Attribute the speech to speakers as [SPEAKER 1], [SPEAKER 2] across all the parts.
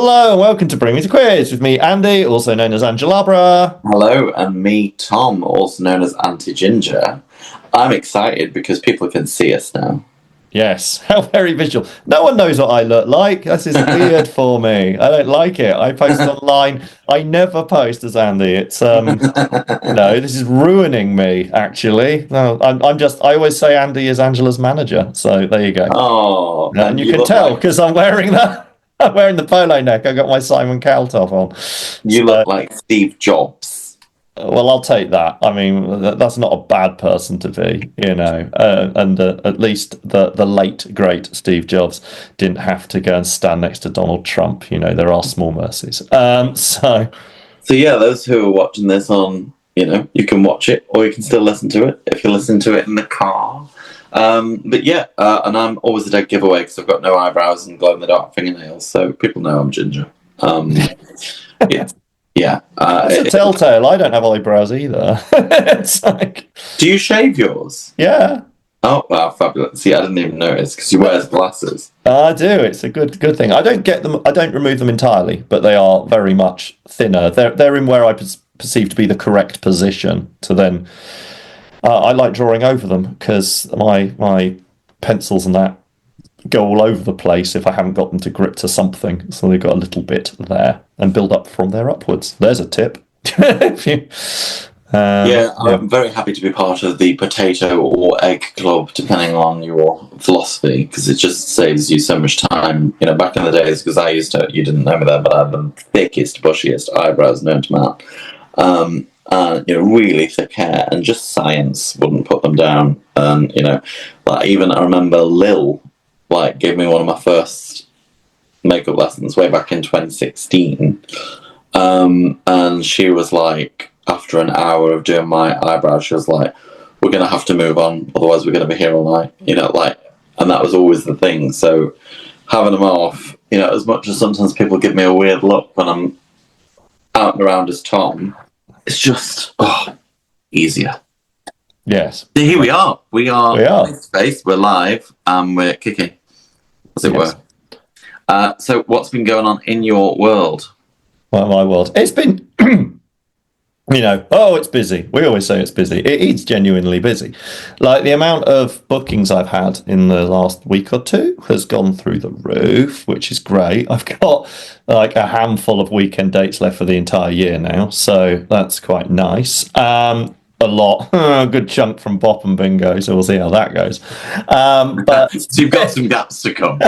[SPEAKER 1] Hello and welcome to Bring Me to Quiz with me, Andy, also known as Angelabra.
[SPEAKER 2] Hello, and me, Tom, also known as Aunty Ginger. I'm excited because people can see us now.
[SPEAKER 1] Yes, how very visual. No one knows what I look like. This is weird for me. I don't like it. I post online. I never post as Andy. It's no, this is ruining me, actually. No, I always say Andy is Angela's manager. So there you go.
[SPEAKER 2] Oh,
[SPEAKER 1] And you can tell because I'm wearing that. I'm wearing the polo neck. I got my Simon Cowell top on.
[SPEAKER 2] You look like Steve Jobs.
[SPEAKER 1] Well, I'll take that. I mean, that's not a bad person to be, and at least the late, great Steve Jobs didn't have to go and stand next to Donald Trump. There are small mercies.
[SPEAKER 2] So yeah, those who are watching this on, you can watch it or you can still listen to it if you listen to it in the car. But yeah, and I'm always a dead giveaway because I've got no eyebrows and glow-in-the-dark fingernails, so people know I'm Ginger. Yeah.
[SPEAKER 1] It's a telltale. I don't have eyebrows either. It's like,
[SPEAKER 2] do you shave yours?
[SPEAKER 1] Yeah.
[SPEAKER 2] Oh, wow, fabulous. See, I didn't even notice because you wear glasses.
[SPEAKER 1] I do. It's a good thing. I don't get them. I don't remove them entirely, but they are very much thinner. They're in where I perceive to be the correct position to then. I like drawing over them because my pencils and that go all over the place if I haven't got them to grip to something. So they've got a little bit there and build up from there upwards. There's a tip.
[SPEAKER 2] I'm very happy to be part of the potato or egg club, depending on your philosophy, because it just saves you so much time. Back in the days, because you didn't know me then, but I had the thickest, bushiest eyebrows known to man. Really thick hair, and just science wouldn't put them down. And even I remember Lil gave me one of my first makeup lessons way back in 2016, and she was like, after an hour of doing my eyebrows, she was like, "We're gonna have to move on, otherwise we're gonna be here all night." And that was always the thing. So having them off, as much as sometimes people give me a weird look when I'm out and around as Tom, it's just easier.
[SPEAKER 1] Yes.
[SPEAKER 2] So here we are. We are face-to-face, we're live, and we're kicking, as it were. So what's been going on in your world?
[SPEAKER 1] Well, my world. It's been, it's busy. We always say it's busy. It's genuinely busy. Like the amount of bookings I've had in the last week or two has gone through the roof, which is great. I've got like a handful of weekend dates left for the entire year now, so that's quite nice. A lot, a good chunk from Bop and Bingo, so we'll see how that goes. But
[SPEAKER 2] so you've got some gaps to come.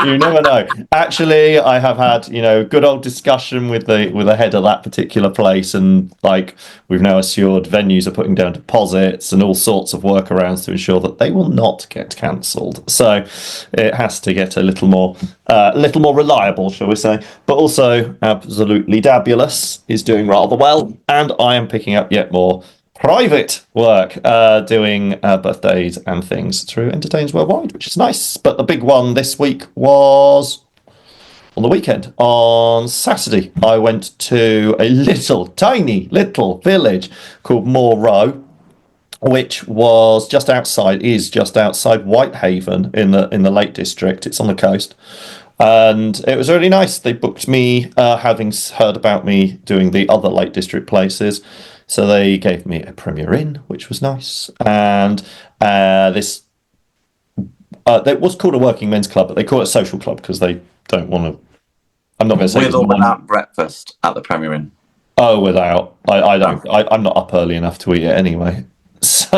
[SPEAKER 1] You never know. Actually, I have had good old discussion with the head of that particular place, and we've now assured venues are putting down deposits and all sorts of workarounds to ensure that they will not get cancelled. So it has to get a little more reliable, shall we say? But also, absolutely Dabulous is doing rather well, and I am picking up yet more private work, doing birthdays and things through Entertainers Worldwide, which is nice. But the big one this week was on the weekend. On Saturday, I went to a tiny little village called Moor Row, which is just outside Whitehaven in the Lake District. It's on the coast. And it was really nice. They booked me, having heard about me doing the other Lake District places. So they gave me a Premier Inn, which was nice. And it was called a working men's club, but they call it a social club because they don't want to. I'm not going to say
[SPEAKER 2] with or without breakfast at the Premier Inn.
[SPEAKER 1] Oh, without. I don't. I'm not up early enough to eat it anyway. So,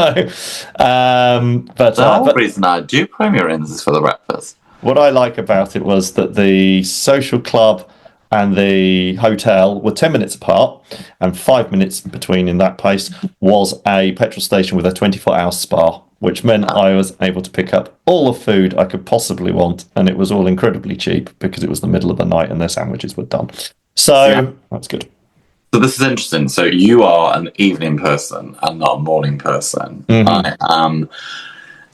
[SPEAKER 1] but
[SPEAKER 2] the whole reason I do Premier Inns is for the breakfast.
[SPEAKER 1] What I like about it was that the social club and the hotel were 10 minutes apart, and 5 minutes between in that place was a petrol station with a 24-hour spa, which meant I was able to pick up all the food I could possibly want, and it was all incredibly cheap because it was the middle of the night and their sandwiches were done. So that's good.
[SPEAKER 2] So this is interesting. So you are an evening person and not a morning person.
[SPEAKER 1] Mm-hmm.
[SPEAKER 2] I am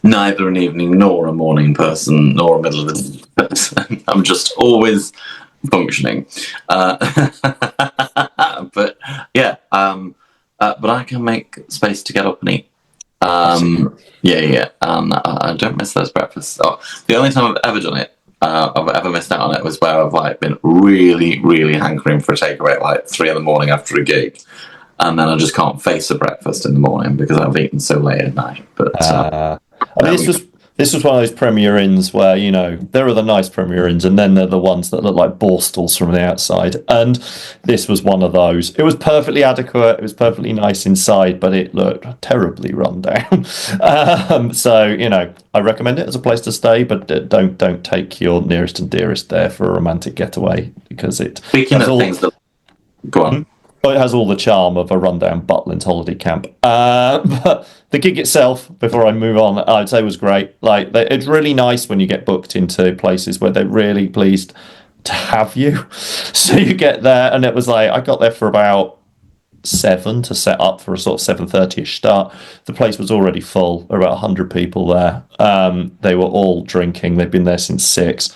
[SPEAKER 2] neither an evening nor a morning person nor a middle of the day person. I'm just always functioning. But yeah, but I can make space to get up and eat. Yeah. I don't miss those breakfasts. Oh, the only time I've ever done it I've ever missed out on it was where I've like been really, really hankering for a takeaway at like 3 a.m. after a gig, and then I just can't face a breakfast in the morning because I've eaten so late at night. But
[SPEAKER 1] I mean, this was one of those Premier Inns where, you know, there are the nice Premier Inns, and then there are the ones that look like borstals from the outside. And this was one of those. It was perfectly adequate. It was perfectly nice inside, but it looked terribly run down. So, you know, I recommend it as a place to stay, but don't take your nearest and dearest there for a romantic getaway, because it
[SPEAKER 2] speaking of things that go on.
[SPEAKER 1] It has all the charm of a rundown Butlins holiday camp. But the gig itself, before I move on, I'd say was great. Like, it's really nice when you get booked into places where they're really pleased to have you. So you get there, and it was like, I got there for about 7 to set up for a sort of 7:30ish start. The place was already full. There were about 100 people there. They were all drinking. They'd been there since 6.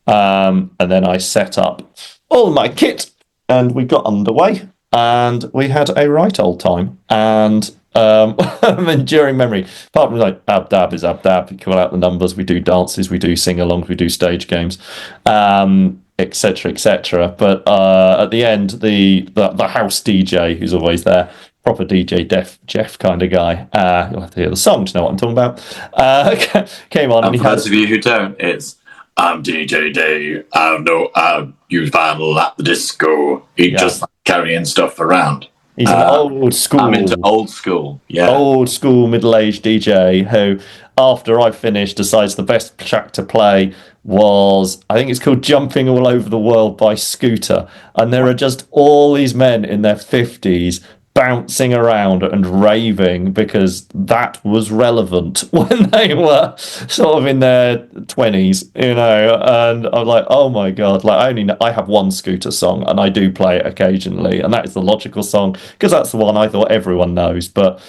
[SPEAKER 1] And then I set up all my kit, and we got underway. And we had a right old time. And an enduring memory. Apart from like Abdab is Abdab, you call out the numbers, we do dances, we do sing-alongs, we do stage games, etc., etc. But at the end, the house DJ, who's always there, proper DJ Jeff kind of guy, you'll have to hear the song to know what I'm talking about, came on.
[SPEAKER 2] And for those of you who don't, it's I'm DJ Dave. I use vinyl at the disco. He just like carrying stuff around.
[SPEAKER 1] He's an old school.
[SPEAKER 2] I'm into old school. Yeah,
[SPEAKER 1] old school middle-aged DJ who, after I finished, decides the best track to play was, I think it's called "Jumping All Over the World" by Scooter, and there are just all these men in their 50s bouncing around and raving because that was relevant when they were sort of in their 20s, you know. And I'm like, oh my god, like I have one Scooter song, and I do play it occasionally, and that is the logical song because that's the one I thought everyone knows. But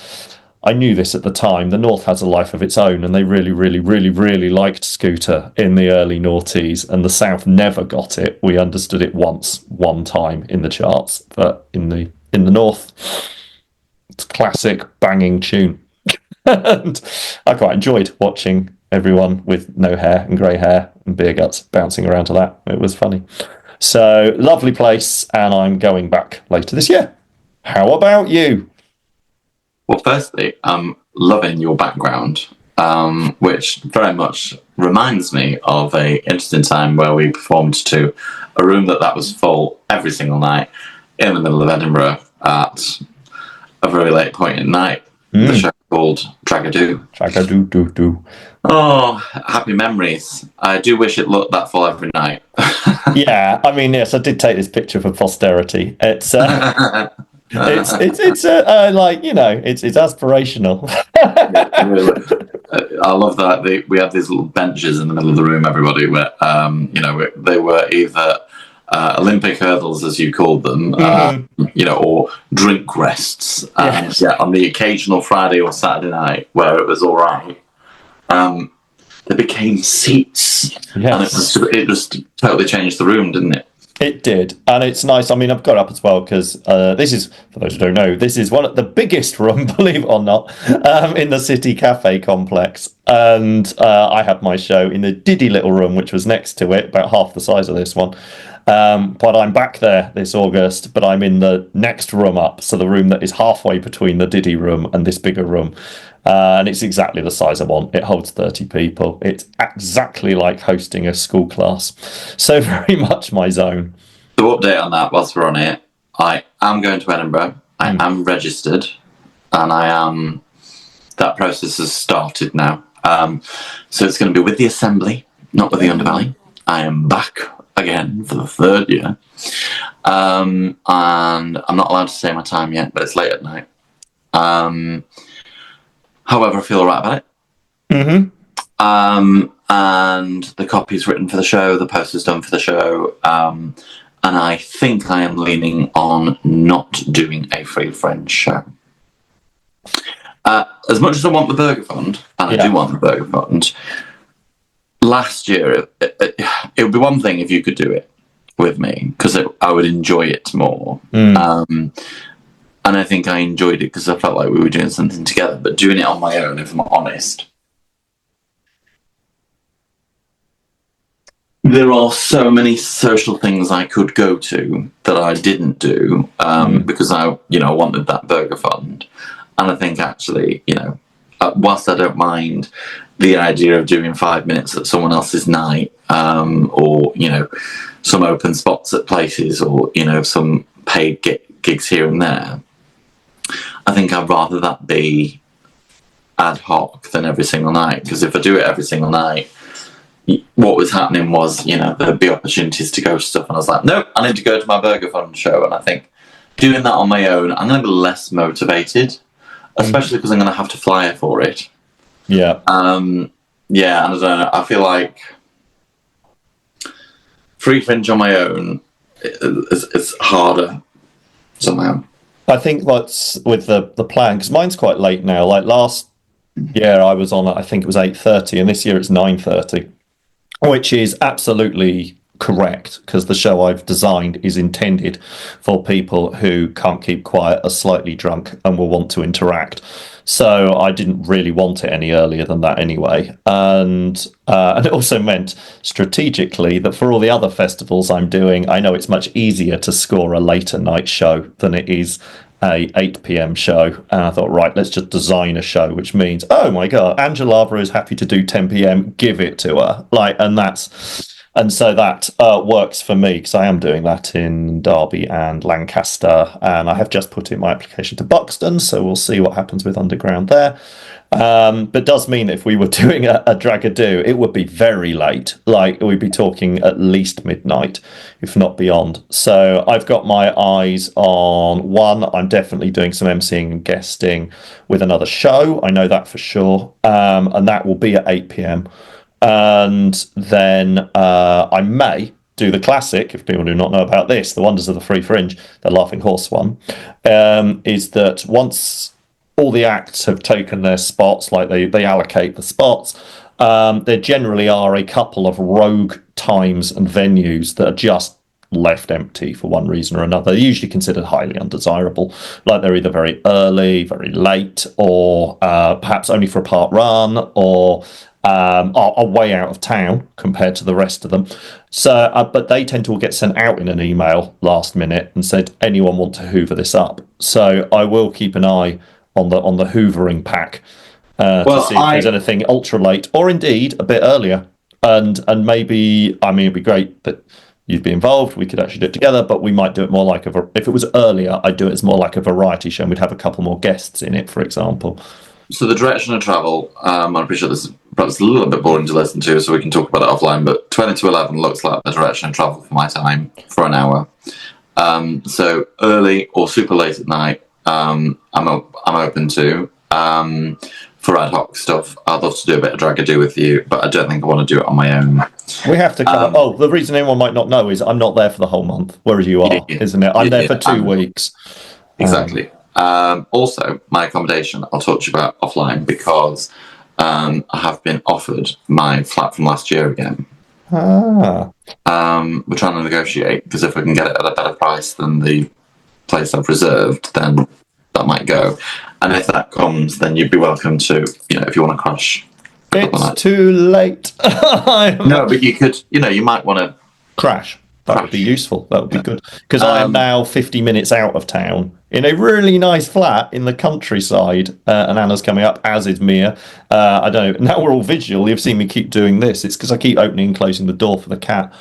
[SPEAKER 1] I knew this at the time. The North has a life of its own, and they really, really, really, really liked Scooter in the early noughties, and the South never got it. We understood it one time in the charts, but in the North, it's a classic banging tune. And I quite enjoyed watching everyone with no hair and grey hair and beer guts bouncing around to that. It was funny. So, lovely place, and I'm going back later this year. How about you?
[SPEAKER 2] Well, firstly, I'm loving your background, which very much reminds me of a interesting time where we performed to a room that was full every single night in the middle of Edinburgh at a very late point at night. The show called
[SPEAKER 1] Dragadoo.
[SPEAKER 2] Oh, happy memories. I do wish it looked that full every night.
[SPEAKER 1] Yeah, I mean, yes, I did take this picture for posterity. It's like, you know, it's aspirational.
[SPEAKER 2] I love that we had these little benches in the middle of the room, everybody, where you know, they were either Olympic hurdles, as you called them, you know, or drink rests.
[SPEAKER 1] Yes.
[SPEAKER 2] Yeah, on the occasional Friday or Saturday night where it was all right, they became seats.
[SPEAKER 1] Yes.
[SPEAKER 2] And it just totally changed the room, didn't it?
[SPEAKER 1] It did, and it's nice. I mean, I've got up as well because this is, for those who don't know, this is one of the biggest room, believe it or not, in the City Cafe complex. And I had my show in the diddy little room, which was next to it, about half the size of this one. But I'm back there this August, but I'm in the next room up, so the room that is halfway between the diddy room and this bigger room. And it's exactly the size I want. It holds 30 people. It's exactly like hosting a school class. So very much my zone.
[SPEAKER 2] So update on that whilst we're on it. I am going to Edinburgh. I am registered. And that process has started now. So it's going to be with the Assembly, not with the Underbelly. I am back again for the 3rd year. And I'm not allowed to say my time yet, but it's late at night. However, I feel all right about it. And the copy's written for the show, the poster's done for the show, and I think I am leaning on not doing a Free Friends show. As much as I want the Burger Fund, and I do want the Burger Fund, last year, it would be one thing if you could do it with me, because I would enjoy it more. And I think I enjoyed it because I felt like we were doing something together. But doing it on my own, if I'm honest, There are so many social things I could go to that I didn't do because I wanted that burger fund. And I think actually, whilst I don't mind the idea of doing 5 minutes at someone else's night, or some open spots at places, or some paid gigs here and there, I think I'd rather that be ad hoc than every single night. Because if I do it every single night, what was happening was, there'd be opportunities to go to stuff, and I was like, nope, I need to go to my Burger Fund show. And I think doing that on my own, I'm going to be less motivated, especially because I'm going to have to fly for it.
[SPEAKER 1] Yeah.
[SPEAKER 2] And I don't know, I feel like free fringe on my own is harder somehow.
[SPEAKER 1] I think that's with the plan, because mine's quite late now. Like last year I was on, I think it was 8:30, and this year it's 9:30. Which is absolutely correct, because the show I've designed is intended for people who can't keep quiet, are slightly drunk, and will want to interact. So I didn't really want it any earlier than that anyway. And it also meant strategically that for all the other festivals I'm doing, I know it's much easier to score a later night show than it is a 8 p.m. show. And I thought, right, let's just design a show, which means, oh my God, Angelava is happy to do 10 p.m. Give it to her. And so that works for me, because I am doing that in Derby and Lancaster, and I have just put in my application to Buxton, so we'll see what happens with Underground there. But it does mean if we were doing a Dragadoo, it would be very late. Like, we'd be talking at least midnight, if not beyond. So I've got my eyes on one. I'm definitely doing some emceeing and guesting with another show. I know that for sure. And that will be at 8 p.m. And then I may do the classic, if people do not know about this, the Wonders of the Free Fringe, the Laughing Horse one, is that once all the acts have taken their spots, like they allocate the spots, there generally are a couple of rogue times and venues that are just left empty for one reason or another. They're usually considered highly undesirable, like they're either very early, very late, or perhaps only for a part run, or are way out of town compared to the rest of them. So, but they tend to all get sent out in an email last minute and said, anyone want to hoover this up? So I will keep an eye on the hoovering pack to see if there's anything ultra late, or indeed a bit earlier. And maybe, I mean, it'd be great that you'd be involved. We could actually do it together, but we might do it more like if it was earlier, I'd do it as more like a variety show, and we'd have a couple more guests in it, for example.
[SPEAKER 2] So the direction of travel, I'm pretty sure this is perhaps a little bit boring to listen to, so we can talk about it offline, but 20 to 11 looks like the direction of travel for my time for an hour. So early or super late at night, I'm open to. For ad hoc stuff, I'd love to do a bit of Dragadoo with you, but I don't think I want to do it on my own.
[SPEAKER 1] We have to come. The reason anyone might not know is I'm not there for the whole month, whereas you are, isn't it? I'm there for 2 weeks.
[SPEAKER 2] Exactly. Also, my accommodation, I'll talk to you about offline, because I have been offered my flat from last year again. We're trying to negotiate, because if I can get it at a better price than the place I've reserved, then that might go. And if that comes, then you'd be welcome to, if you want to crash.
[SPEAKER 1] It's too late.
[SPEAKER 2] No, but you could, you might want to
[SPEAKER 1] crash. That would be useful. That would be good. Because I am now 50 minutes out of town in a really nice flat in the countryside. And Anna's coming up, as is Mia. I don't know. Now we're all visual. You've seen me keep doing this. It's because I keep opening and closing the door for the cat.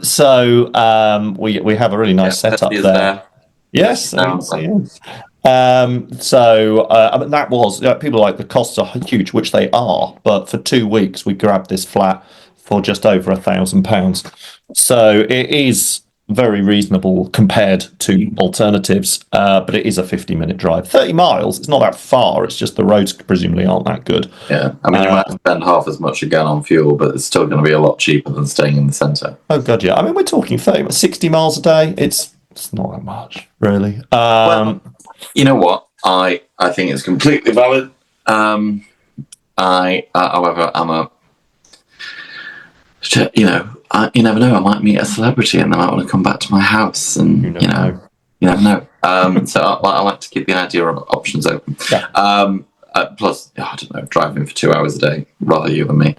[SPEAKER 1] So we have a really nice setup there. Yes. I mean, that was, people are like, the costs are huge, which they are. But for 2 weeks, we grabbed this flat for just over £1,000. So it is very reasonable compared to alternatives, but it is a 50-minute drive. 30 miles, it's not that far, it's just the roads presumably aren't that good.
[SPEAKER 2] Yeah, I mean, you might spend half as much again on fuel, but it's still going to be a lot cheaper than staying in the centre.
[SPEAKER 1] Oh, God, yeah. I mean, we're talking 60 miles a day. It's not that much, really.
[SPEAKER 2] Well, you know what? I think it's completely valid. However, I'm a... you never know. I might meet a celebrity and they might want to come back to my house, and you never know. So I like to keep the idea of options open.
[SPEAKER 1] Yeah.
[SPEAKER 2] Plus, I don't know, driving for 2 hours a day, rather you than me.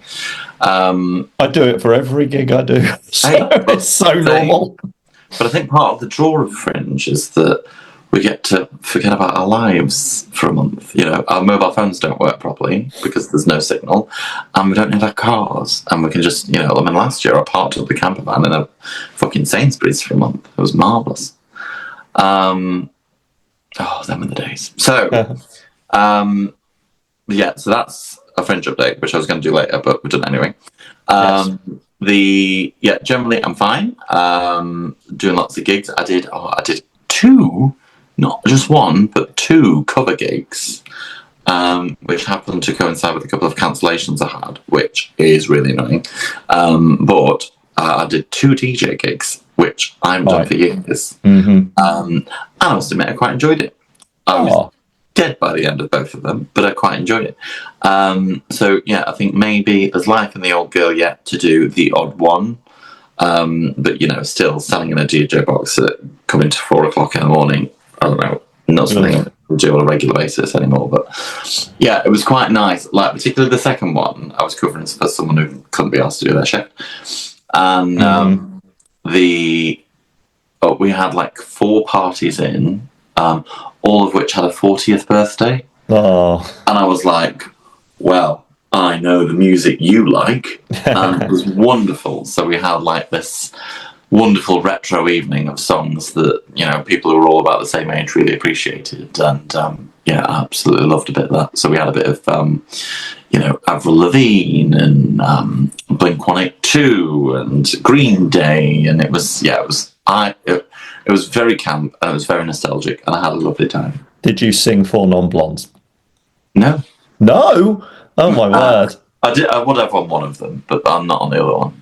[SPEAKER 1] I do it for every gig I do. So it's so normal.
[SPEAKER 2] But I think part of the draw of Fringe is that we get to forget about our lives for a month. You know, our mobile phones don't work properly because there's no signal, and we don't need our cars, and we can just, you know, I mean, last year I parked up the camper van in a fucking Sainsbury's for a month. It was marvellous. Them were the days. So, yeah, so that's a Fringe update, which I was going to do later, but we've done it anyway. Generally I'm fine. Doing lots of gigs. I did 2, not just 1, but 2 cover gigs, which happened to coincide with a couple of cancellations I had, which is really annoying. But I did 2 DJ gigs, which I haven't done for years. And I must admit, I quite enjoyed it. I was dead by the end of both of them, but I quite enjoyed it. So yeah, I think maybe there's life in the old girl yet to do the odd one. But you know, still selling in a DJ box at coming to 4 o'clock in the morning, I don't know, not something I do on a regular basis anymore. But yeah, it was quite nice. Like particularly the second one, I was covering for someone who couldn't be asked to do their shift, and we had like 4 parties in, all of which had a 40th birthday. And I was like, well, I know the music you like, and it was wonderful. So we had like this wonderful retro evening of songs that, you know, people who were all about the same age really appreciated, and I absolutely loved a bit of that. So we had a bit of Avril Lavigne and Blink-182 and Green Day, and it was very camp and it was very nostalgic, and I had a lovely time.
[SPEAKER 1] Did you sing 4 Non-Blondes?
[SPEAKER 2] No.
[SPEAKER 1] Oh my word!
[SPEAKER 2] I would have on one of them, but I'm not on the other one.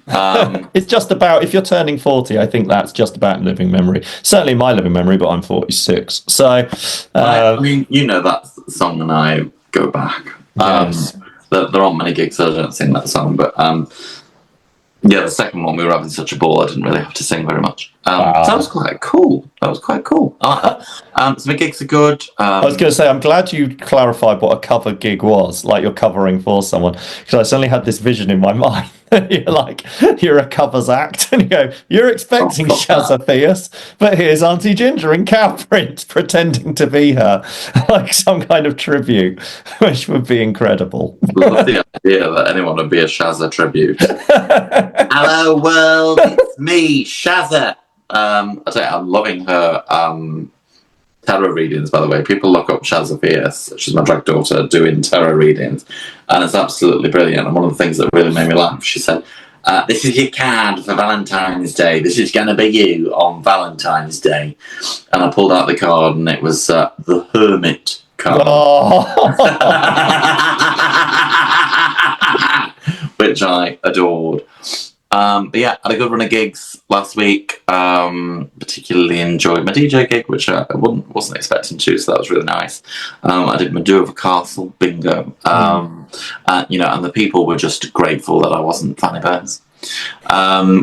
[SPEAKER 1] It's just about, if you're turning 40, I think that's just about living memory. Certainly my living memory, but I'm 46. So,
[SPEAKER 2] I mean, you know that song, and I go back.
[SPEAKER 1] Yes.
[SPEAKER 2] There aren't many gigs that I don't sing that song, but the second one we were having such a ball, I didn't really have to sing very much. So that was quite cool. So the gigs are good.
[SPEAKER 1] I was going to say, I'm glad you clarified what a cover gig was, like you're covering for someone, because I suddenly had this vision in my mind. You're a covers act, and you go, you're expecting Shazza Fierce, but here's Aunty Ginger in cow print pretending to be her, like some kind of tribute, which would be incredible.
[SPEAKER 2] Love the idea that anyone would be a Shazza tribute. Hello world, it's me, Shazza. I'm loving her tarot readings, by the way. People look up Shazza Fierce, she's my drag daughter, doing tarot readings, and it's absolutely brilliant. And one of the things that really made me laugh, she said, this is your card for Valentine's Day. This is going to be you on Valentine's Day. And I pulled out the card, and it was the Hermit card. Which I adored. But yeah, I had a good run of gigs last week. Particularly enjoyed my DJ gig, which I wasn't expecting to, so that was really nice. I did Madura Castle bingo, and the people were just grateful that I wasn't Fanny Burns,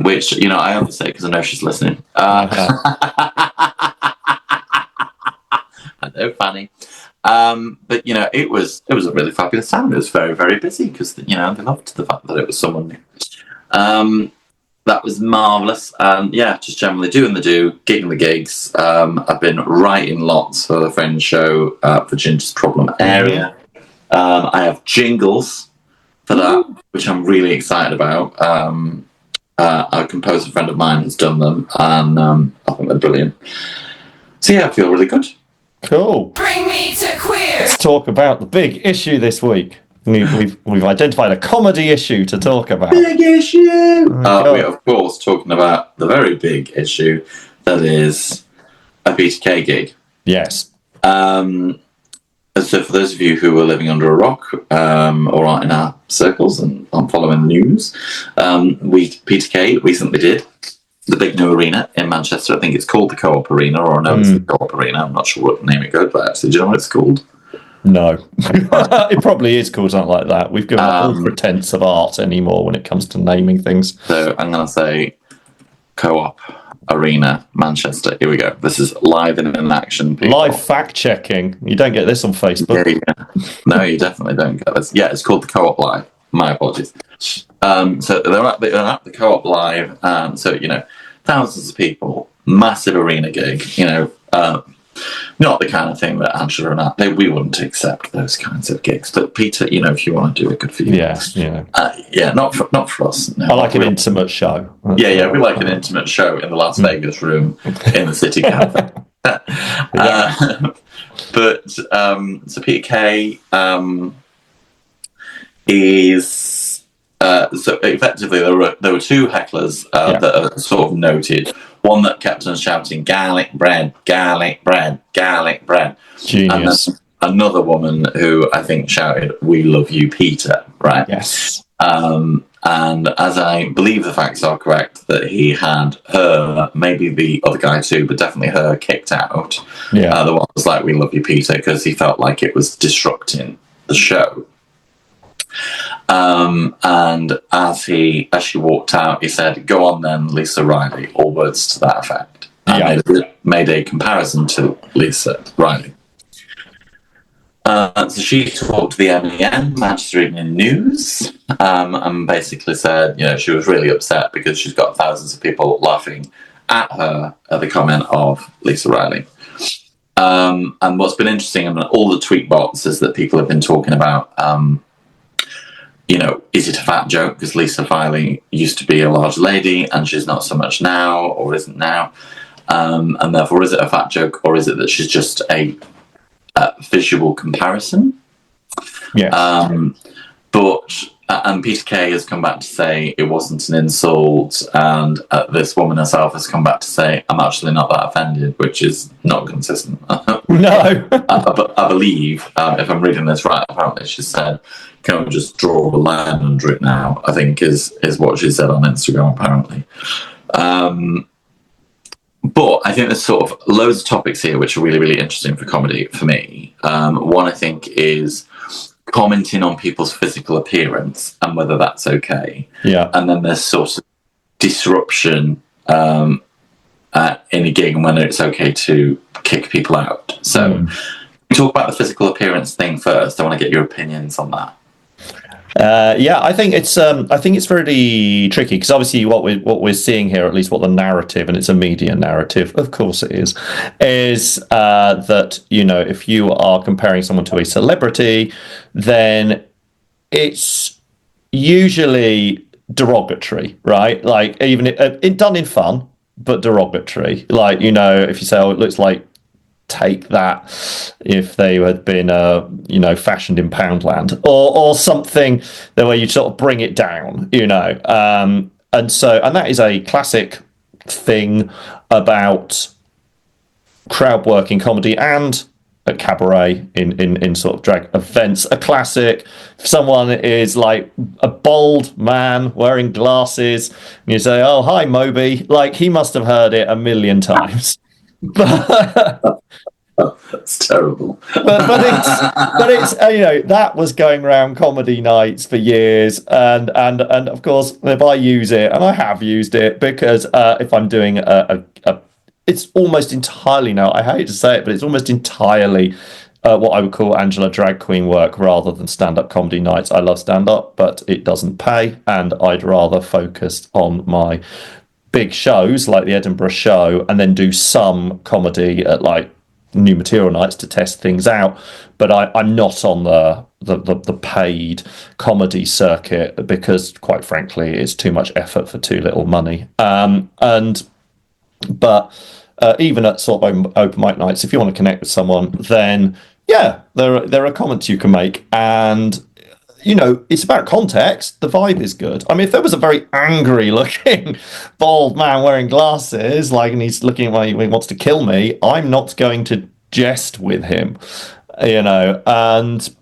[SPEAKER 2] which I have to say because I know she's listening. I know Fanny. But it was a really fabulous time. It was very, very busy because they loved the fact that it was someone new. That was marvellous. Just generally doing gigging the gigs. I've been writing lots for the Fringe show for Ginger's Problem area. I have jingles for that, which I'm really excited about. A composer friend of mine has done them, and I think they're brilliant. So yeah, I feel really good.
[SPEAKER 1] Cool.
[SPEAKER 3] Bring me to queer.
[SPEAKER 1] Let's talk about the big issue this week. We've identified a comedy issue to talk about.
[SPEAKER 2] Big issue! We are, of course, talking about the very big issue that is a BTK gig.
[SPEAKER 1] Yes.
[SPEAKER 2] So for those of you who are living under a rock or aren't in our circles and aren't following the news, BTK recently did the big new arena in Manchester. I think it's called the Co-op Arena, or no, it's the Co-op Arena. I'm not sure what name it goes by, actually. Do you know what it's called?
[SPEAKER 1] No. It probably is called something like that. We've given up all pretense of art anymore when it comes to naming things.
[SPEAKER 2] So I'm going to say Co-op Arena, Manchester. Here we go. This is live and in action. People.
[SPEAKER 1] Live fact checking. You don't get this on Facebook.
[SPEAKER 2] Yeah. No, you definitely don't get this. Yeah, it's called the Co-op Live. My apologies. So they're at the Co-op Live. So thousands of people, massive arena gig. Not the kind of thing that Angela and I, we wouldn't accept those kinds of gigs. But Peter, if you want to do it, good for you.
[SPEAKER 1] Yeah.
[SPEAKER 2] Not for us. No,
[SPEAKER 1] I like an intimate show.
[SPEAKER 2] Yeah, we like an intimate show in the Las Vegas room in the City Cafe. So Peter Kay is so effectively there were two hecklers that are sort of noted. One that kept on shouting garlic bread, garlic bread, garlic bread.
[SPEAKER 1] Genius.
[SPEAKER 2] And then another woman who I think shouted, "We love you, Peter." Right.
[SPEAKER 1] Yes.
[SPEAKER 2] And as I believe the facts are correct, that he had her, maybe the other guy too, but definitely her kicked out.
[SPEAKER 1] Yeah.
[SPEAKER 2] The one was like, "We love you, Peter," because he felt like it was disrupting the show. And as she walked out, he said, "Go on then, Lisa Riley," or words to that effect. And made a comparison to Lisa Riley. So she talked to the MEN, Manchester Evening News, and basically said, she was really upset because she's got thousands of people laughing at her at the comment of Lisa Riley. And what's been interesting in all the tweet bots is that people have been talking about, is it a fat joke because Lisa Riley used to be a large lady and she's not so much now, or isn't now, and therefore is it a fat joke, or is it that she's just a visual comparison?
[SPEAKER 1] Yeah.
[SPEAKER 2] And Peter Kay has come back to say it wasn't an insult, and this woman herself has come back to say, "I'm actually not that offended," which is not consistent.
[SPEAKER 1] No.
[SPEAKER 2] I believe, if I'm reading this right, apparently she said, "Can we just draw a line under it now?" I think is what she said on Instagram, apparently. But I think there's sort of loads of topics here which are really, really interesting for comedy for me. One, I think, is commenting on people's physical appearance and whether that's okay.
[SPEAKER 1] Yeah.
[SPEAKER 2] And then there's sort of disruption in a gig and whether it's okay to kick people out. So we talk about the physical appearance thing first. I want to get your opinions on that.
[SPEAKER 1] I think it's very tricky because obviously what we're seeing here, at least what the narrative, and it's a media narrative, of course it is that if you are comparing someone to a celebrity, then it's usually derogatory, right? Like even it done in fun, but derogatory. Like if you say, "Oh, it looks like Take That," if they had been fashioned in Poundland or something, the way you sort of bring it down, and that is a classic thing about crowd work in comedy and at cabaret in sort of drag events. A classic, if someone is like a bald man wearing glasses and you say, "Oh, hi Moby," like he must have heard it a million times.
[SPEAKER 2] That's terrible.
[SPEAKER 1] but it's that was going around comedy nights for years, and of course if I use it, and I have used it, because if I'm doing it's almost entirely, now I hate to say it, but it's almost entirely what I would call Angela drag queen work rather than stand-up comedy nights. I love stand-up, but it doesn't pay, and I'd rather focus on my big shows like the Edinburgh show and then do some comedy at like new material nights to test things out. But I'm not on the paid comedy circuit because, quite frankly, it's too much effort for too little money. But even at sort of open mic nights, if you want to connect with someone, then there are comments you can make, and it's about context. The vibe is good. I mean, if there was a very angry looking bald man wearing glasses, and he's looking at me, he wants to kill me, I'm not going to jest with him, and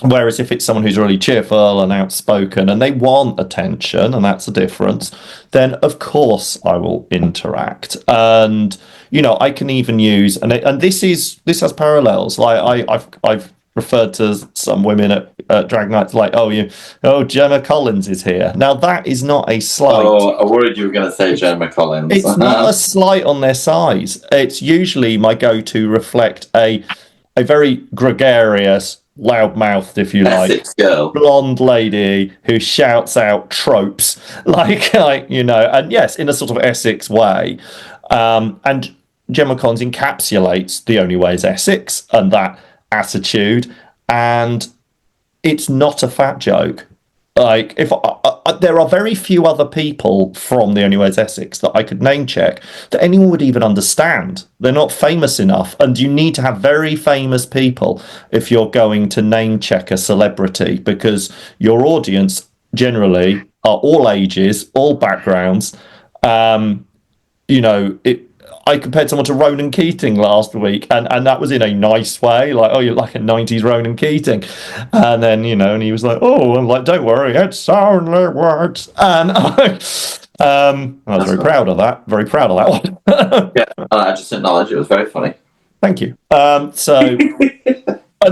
[SPEAKER 1] whereas if it's someone who's really cheerful and outspoken and they want attention, and that's the difference, then of course I will interact. And I can even use, and this has parallels. Like I've referred to some women at drag nights like, Gemma Collins is here. Now that is not a slight.
[SPEAKER 2] Oh, I worried you were going to say Gemma Collins.
[SPEAKER 1] It's not a slight on their size. It's usually my go-to reflect a very gregarious, loud-mouthed, if you like,
[SPEAKER 2] Essex girl,
[SPEAKER 1] blonde lady who shouts out tropes, and yes, in a sort of Essex way. And Gemma Collins encapsulates The Only Way is Essex and that attitude, and it's not a fat joke. Like, if there are very few other people from The Only Way is Essex that I could name check that anyone would even understand. They're not famous enough, and you need to have very famous people if you're going to name check a celebrity, because your audience generally are all ages, all backgrounds. I compared someone to Ronan Keating last week, and that was in a nice way, like, oh, you're like a 90s Ronan Keating. And then, and he was like, oh, I'm like, don't worry, it's only words. And I was very proud of that. Very proud of that one.
[SPEAKER 2] Yeah, I just acknowledge it was very funny.
[SPEAKER 1] Thank you. And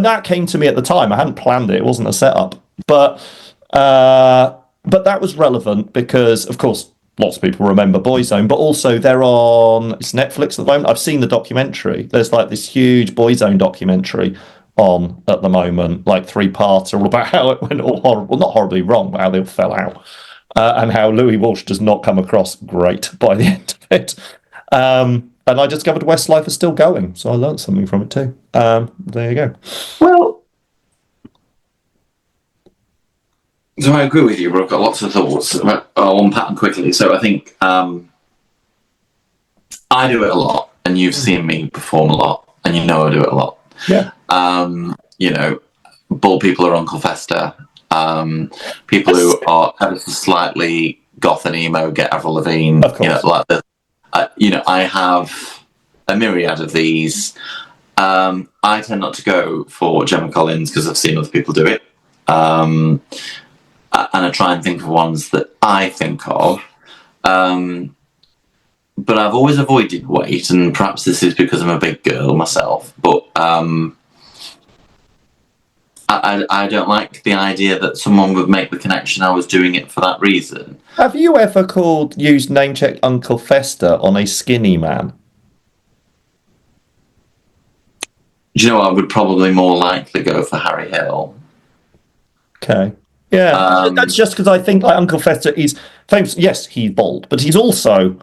[SPEAKER 1] that came to me at the time. I hadn't planned it. It wasn't a setup. But that was relevant because, of course, lots of people remember Boyzone, but also it's Netflix at the moment. I've seen the documentary. There's like this huge Boyzone documentary on at the moment, like 3 parts, all about how it went all horrible, not horribly wrong, but how they all fell out, and how Louis Walsh does not come across great by the end of it. And I discovered Westlife is still going, so I learned something from it too. There you go.
[SPEAKER 2] Well, so I agree with you, but I've got lots of thoughts. I'll unpack them quickly. So I think I do it a lot, and you've seen me perform a lot, and I do it a lot.
[SPEAKER 1] Yeah.
[SPEAKER 2] Bull people are Uncle Fester. People who are ever so slightly goth and emo get Avril Lavigne.
[SPEAKER 1] Of course.
[SPEAKER 2] I have a myriad of these. I tend not to go for Gemma Collins because I've seen other people do it. And I try and think of ones that I think of. But I've always avoided weight, and perhaps this is because I'm a big girl myself, but I don't like the idea that someone would make the connection I was doing it for that reason.
[SPEAKER 1] Have you ever used name check Uncle Fester on a skinny man?
[SPEAKER 2] Do you know what? I would probably more likely go for Harry Hill.
[SPEAKER 1] Okay. Yeah, that's just because I think like Uncle Fester is famous. Yes, he's bald, but he's also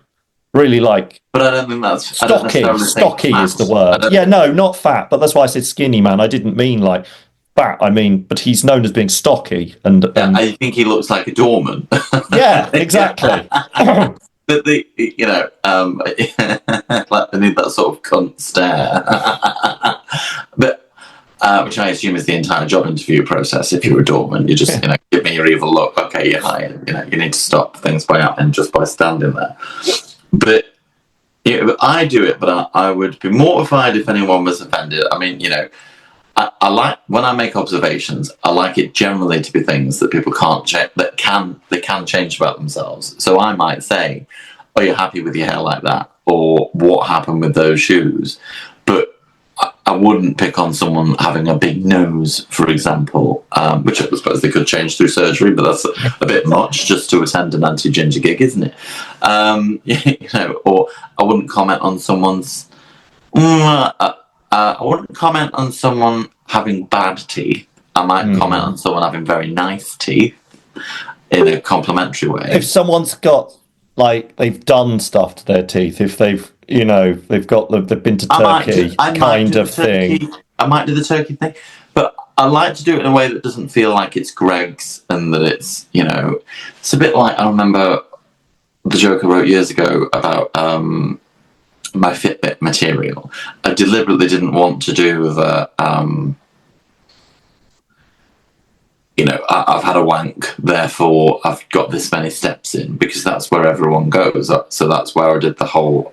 [SPEAKER 1] really like.
[SPEAKER 2] But I don't think that's
[SPEAKER 1] stocky. Stocky is the word. Yeah, no, not fat. But that's why I said skinny man. I didn't mean like fat. I mean, but he's known as being stocky, and
[SPEAKER 2] I think he looks like a doorman.
[SPEAKER 1] Yeah, exactly.
[SPEAKER 2] But like they need that sort of cunt stare. But. Which I assume is the entire job interview process. If you're a doorman, you just give me your evil look. Okay, you're hired. You need to stop things just by standing there. But I do it, but I would be mortified if anyone was offended. I mean, I like when I make observations. I like it generally to be things that people can't change, that they can change about themselves. So I might say, "Are you happy with your hair like that?" Or "What happened with those shoes?" But I wouldn't pick on someone having a big nose, for example, which I suppose they could change through surgery, but that's a bit much just to attend an anti-ginger gig, isn't it? Or I wouldn't comment on someone's. I wouldn't comment on someone having bad teeth. I might comment on someone having very nice teeth in a complimentary way.
[SPEAKER 1] If someone's got they've done stuff to their teeth, if they've they've been to Turkey, kind of thing.
[SPEAKER 2] I might do the Turkey thing, but I like to do it in a way that doesn't feel like it's Greg's and that it's it's a bit like I remember the joke I wrote years ago about my Fitbit material. I deliberately didn't want to do the I've had a wank, therefore I've got this many steps in, because that's where everyone goes. So that's where I did the whole,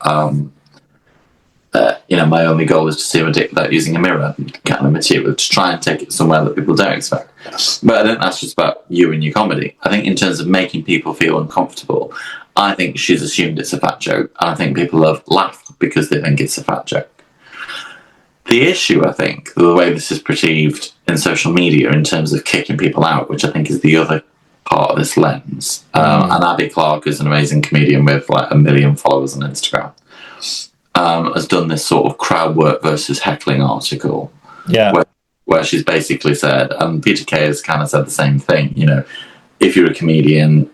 [SPEAKER 2] my only goal is to see my dick without using a mirror kind of material, to try and take it somewhere that people don't expect. But I think that's just about you and your comedy. I think in terms of making people feel uncomfortable, I think she's assumed it's a fat joke, and I think people have laughed because they think it's a fat joke. The issue, I think, the way this is perceived in social media in terms of kicking people out, which I think is the other part of this lens. And Abby Clark is an amazing comedian with like 1 million followers on Instagram. Has done this sort of crowd work versus heckling article.
[SPEAKER 1] Yeah.
[SPEAKER 2] Where she's basically said, and Peter Kay has kind of said the same thing, you know, if you're a comedian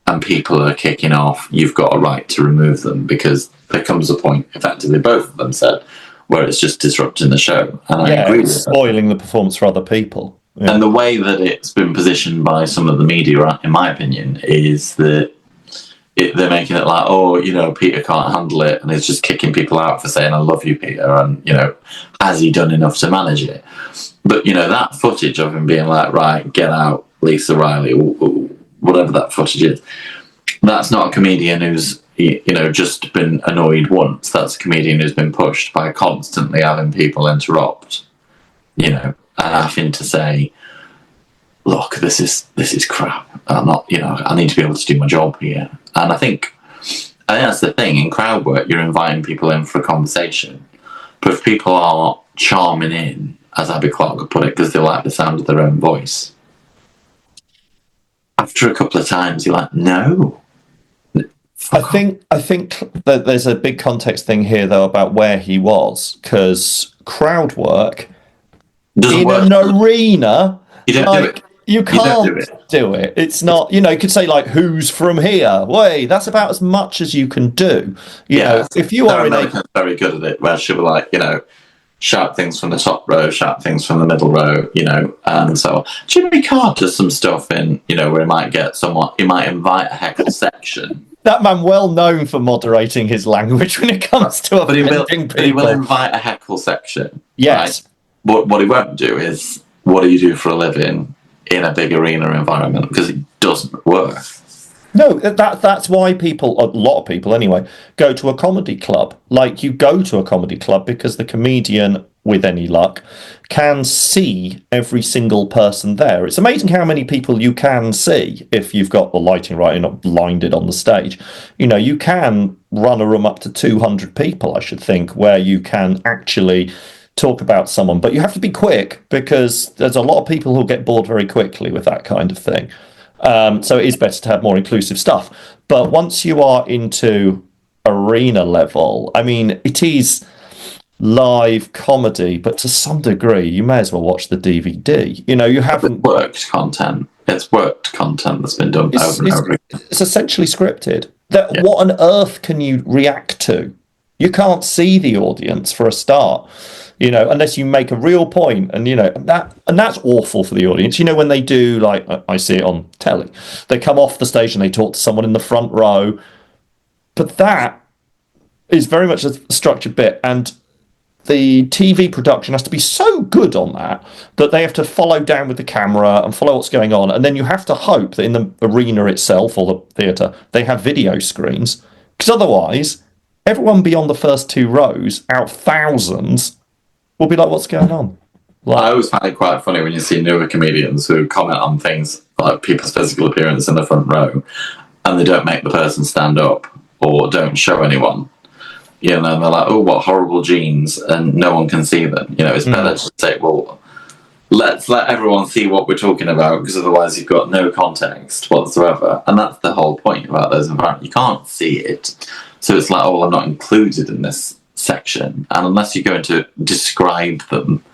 [SPEAKER 2] and people are kicking off, you've got a right to remove them, because there comes a point, effectively both of them said, where it's just disrupting the show. And I agree with that.
[SPEAKER 1] Spoiling the performance for other people. Yeah.
[SPEAKER 2] And the way that it's been positioned by some of the media, in my opinion, is that they're making it like, oh, you know, Peter can't handle it, and he's just kicking people out for saying, I love you, Peter, and, you know, has he done enough to manage it? But, you know, that footage of him being like, right, get out, Lisa Riley, whatever that footage is, that's not a comedian who's, you know, just been annoyed once. That's a comedian who's been pushed by constantly having people interrupt, you know, and having to say, look, this is crap. I'm not, you know, I need to be able to do my job here. And I think that's the thing. In crowd work, you're inviting people in for a conversation. But if people are charming in, as Abby Clark would put it, because they like the sound of their own voice, after a couple of times, you're like, no.
[SPEAKER 1] I think that there's a big context thing here, though, about where he was, because crowd work in an arena,
[SPEAKER 2] you don't do it.
[SPEAKER 1] You can't do it. It's not, you know, you could say, like, who's from here? Wait, that's about as much as you can do. You know, if you are
[SPEAKER 2] very good at it, where she'll be like, you know, shout things from the top row, shout things from the middle row, you know, and so Jimmy Carr does some stuff in, you know, where he might invite a heckle section.
[SPEAKER 1] That man well known for moderating his language when it comes to offending people.
[SPEAKER 2] He will invite a heckle section.
[SPEAKER 1] Yes.
[SPEAKER 2] Right? What he won't do is, what do you do for a living in a big arena environment? Because it doesn't work.
[SPEAKER 1] No, that's why people, a lot of people anyway, go to a comedy club. Like, you go to a comedy club because the comedian, with any luck, can see every single person there. It's amazing how many people you can see if you've got the lighting right and not blinded on the stage. You know, you can run a room up to 200 people, I should think, where you can actually talk about someone. But you have to be quick, because there's a lot of people who'll get bored very quickly with that kind of thing. So it is better to have more inclusive stuff. But once you are into arena level, I mean, it is live comedy, but to some degree, you may as well watch the DVD. You know, you haven't...
[SPEAKER 2] It's worked content. It's worked content that's been done over and over again.
[SPEAKER 1] It's essentially scripted. What on earth can you react to? You can't see the audience for a start. You know, unless you make a real point, and you know that's awful for the audience. You know, when they do, like, I see it on telly, they come off the stage and they talk to someone in the front row, but that is very much a structured bit, and the TV production has to be so good on that they have to follow down with the camera and follow what's going on, and then you have to hope that in the arena itself or the theatre they have video screens, because otherwise everyone beyond the first two rows, out thousands, will be like, what's going on? Like,
[SPEAKER 2] I always find it quite funny when you see newer comedians who comment on things like people's physical appearance in the front row, and they don't make the person stand up or don't show anyone. You know, and they're like, oh, what horrible genes, and no one can see them. You know, it's better to say, well, let's let everyone see what we're talking about, because otherwise you've got no context whatsoever. And that's the whole point about those environments. You can't see it. So it's like, oh, well, I'm not included in this section, and unless you're going to describe them,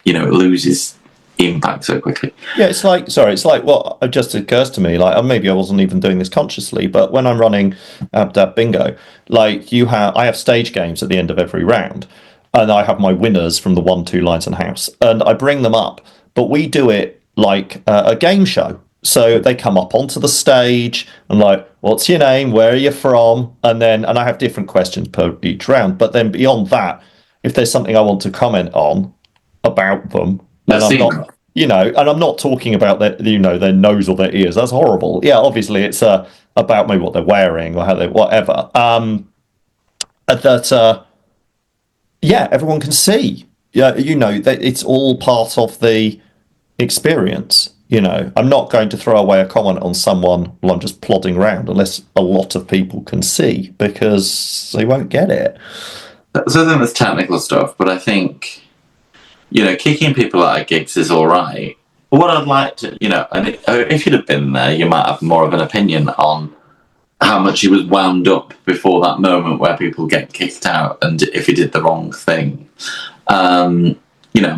[SPEAKER 2] you know, it loses impact so quickly.
[SPEAKER 1] Yeah, it's like what just occurs to me, like, maybe I wasn't even doing this consciously, but when I'm running Abdab Bingo, like, I have stage games at the end of every round, and I have my winners from the 1-2 lines and house, and I bring them up, but we do it like a game show. So they come up onto the stage and like, what's your name? Where are you from? And I have different questions per each round. But then beyond that, if there's something I want to comment on about them, then I'm not, you know, and I'm not talking about their, you know, their nose or their ears. That's horrible. Yeah, obviously it's about maybe what they're wearing or how they, whatever. Yeah, everyone can see. Yeah, you know, that it's all part of the experience. You know, I'm not going to throw away a comment on someone while I'm just plodding around unless a lot of people can see, because they won't get it.
[SPEAKER 2] So then there's technical stuff, but I think, kicking people out of gigs is all right. What I'd like to, and if you'd have been there, you might have more of an opinion on how much he was wound up before that moment where people get kicked out and if he did the wrong thing. And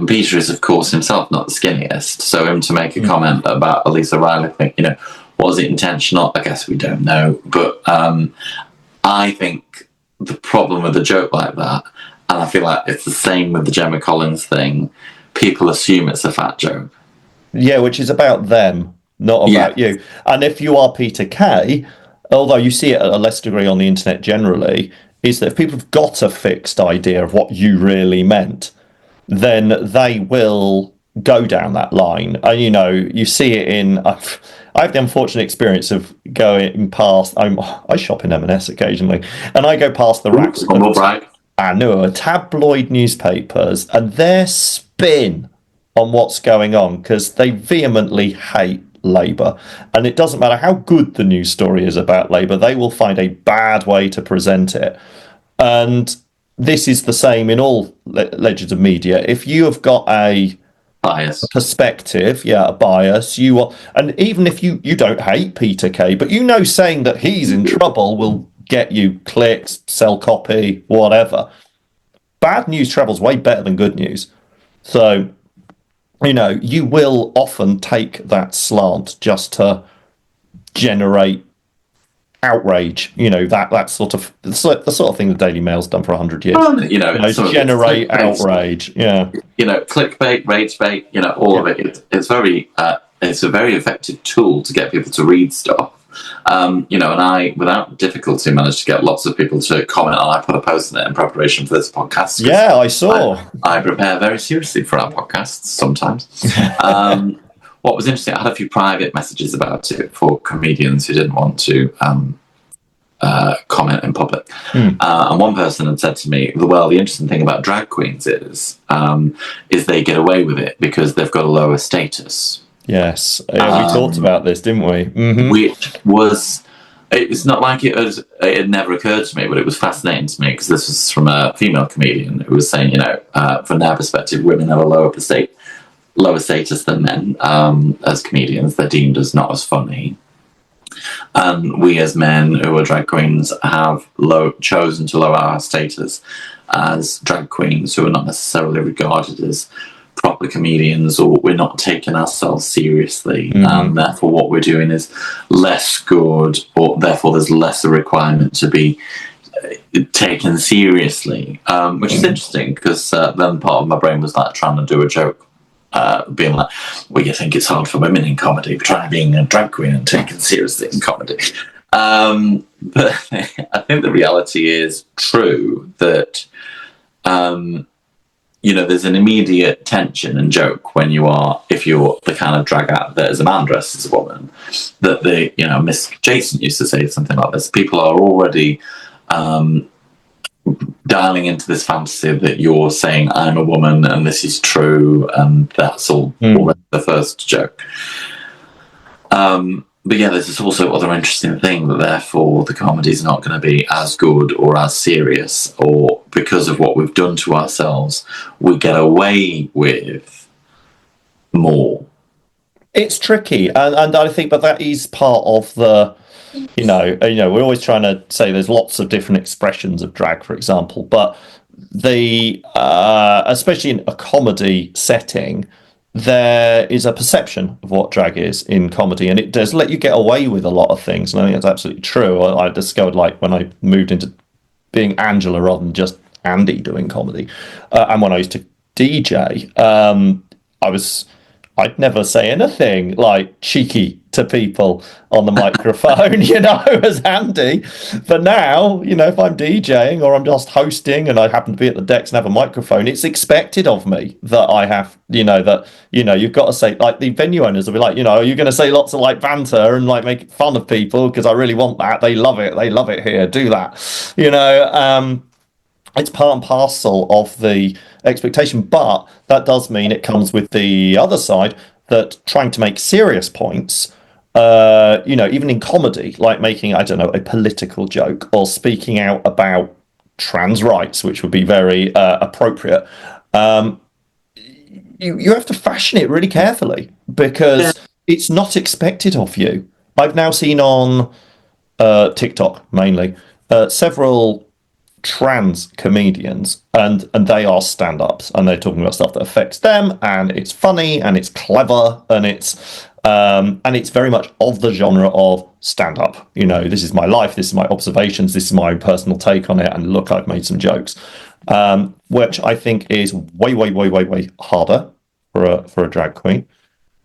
[SPEAKER 2] Peter is, of course, himself not the skinniest, so him to make a comment about Elisa Riley thing, was it intentional? I guess we don't know, but I think the problem with a joke like that, and I feel like it's the same with the Gemma Collins thing, people assume it's a fat joke.
[SPEAKER 1] Yeah, which is about them, not about you. And if you are Peter Kay, although you see it at a less degree on the internet generally, is that if people have got a fixed idea of what you really meant, then they will go down that line. And you see it in. I have the unfortunate experience of going past. I shop in M&S occasionally, and I go past the racks of tabloid newspapers and their spin on what's going on, because they vehemently hate Labour, and it doesn't matter how good the news story is about Labour, they will find a bad way to present it. And this is the same in all legends of media. If you have got a
[SPEAKER 2] bias
[SPEAKER 1] perspective, a bias, and even if you don't hate Peter Kay, but saying that he's in trouble will get you clicks, sell copy, whatever. Bad news travels way better than good news. So you will often take that slant just to generate outrage. That sort of the sort of thing the Daily Mail's done for 100 years. Generate outrage. Yeah.
[SPEAKER 2] Clickbait, rage bait. All of it. It's a very effective tool to get people to read stuff. And I, without difficulty, managed to get lots of people to comment, and I put a post in it in preparation for this podcast.
[SPEAKER 1] Yeah, I saw.
[SPEAKER 2] I prepare very seriously for our podcasts sometimes. What was interesting, I had a few private messages about it for comedians who didn't want to comment in public. And one person had said to me, well, the interesting thing about drag queens is they get away with it because they've got a lower status.
[SPEAKER 1] Yes, we talked about this, didn't we? Mm-hmm.
[SPEAKER 2] Which was, it's not like it had never occurred to me, but it was fascinating to me because this was from a female comedian who was saying, from their perspective, women have a lower status than men as comedians. They're deemed as not as funny. And we as men who are drag queens have chosen to lower our status as drag queens who are not necessarily regarded as proper comedians, or we're not taking ourselves seriously, and therefore what we're doing is less good, or therefore there's less a requirement to be taken seriously, which is interesting because then part of my brain was like trying to do a joke, being like, well, you think it's hard for women in comedy, trying being a drag queen and taken seriously in comedy. But I think the reality is true that there's an immediate tension and joke if you're the kind of drag act that as a man dressed as a woman, that Miss Jason used to say something like this. People are already dialing into this fantasy that you're saying I'm a woman and this is true, and that's all already the first joke. But there's this also other interesting thing that therefore the comedy's not going to be as good or as serious, or because of what we've done to ourselves, we get away with more.
[SPEAKER 1] It's tricky, and I think, but that is part of the, we're always trying to say there's lots of different expressions of drag, for example, but especially in a comedy setting, there is a perception of what drag is in comedy, and it does let you get away with a lot of things, and I think that's absolutely true. I discovered, like, when I moved into being Angela rather than just Andy doing comedy, and when I used to DJ, I'd never say anything like cheeky to people on the microphone, as Andy. But now, if I'm DJing or I'm just hosting and I happen to be at the decks and have a microphone, it's expected of me that I have, you've got to say, like, the venue owners will be like, are you going to say lots of like banter and like make fun of people? Because I really want that. They love it. They love it here. Do that. It's part and parcel of the expectation, but that does mean it comes with the other side, that trying to make serious points, even in comedy, like making, I don't know, a political joke or speaking out about trans rights, which would be very appropriate. You have to fashion it really carefully because it's not expected of you. I've now seen on TikTok mainly several trans comedians, and they are stand-ups, and they're talking about stuff that affects them, and it's funny and it's clever, and it's very much of the genre of stand-up. You know, this is my life, this is my observations, this is my personal take on it, and look, I've made some jokes, which I think is way harder for a drag queen.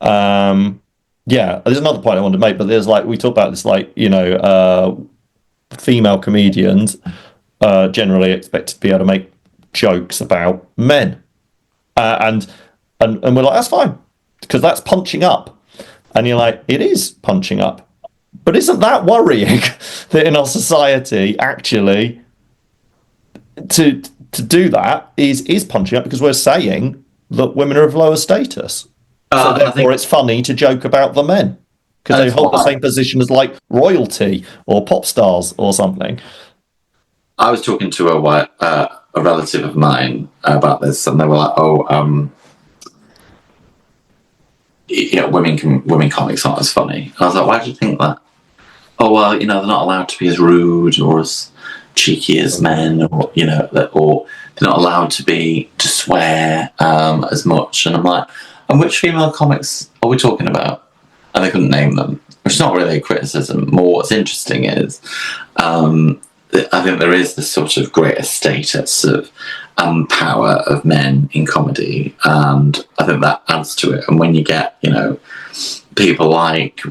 [SPEAKER 1] Yeah, there's another point I wanted to make, but there's like, we talk about this, like, you know, female comedians generally expected to be able to make jokes about men, and we're like, that's fine because that's punching up, and you're like, it is punching up, but isn't that worrying that in our society actually to do that is punching up, because we're saying that women are of lower status, so therefore it's funny to joke about the men because they hold the same position as like royalty or pop stars or something.
[SPEAKER 2] I was talking to a relative of mine about this, and they were like, "Oh, you know, women comics aren't as funny." And I was like, "Why do you think that?" "Oh, well, you know, they're not allowed to be as rude or as cheeky as men, or you know, or they're not allowed to swear as much." And I'm like, "And which female comics are we talking about?" And they couldn't name them, which is not really a criticism. More, what's interesting is, I think there is this sort of greater status of power of men in comedy, and I think that adds to it. And when you get, you know, people like,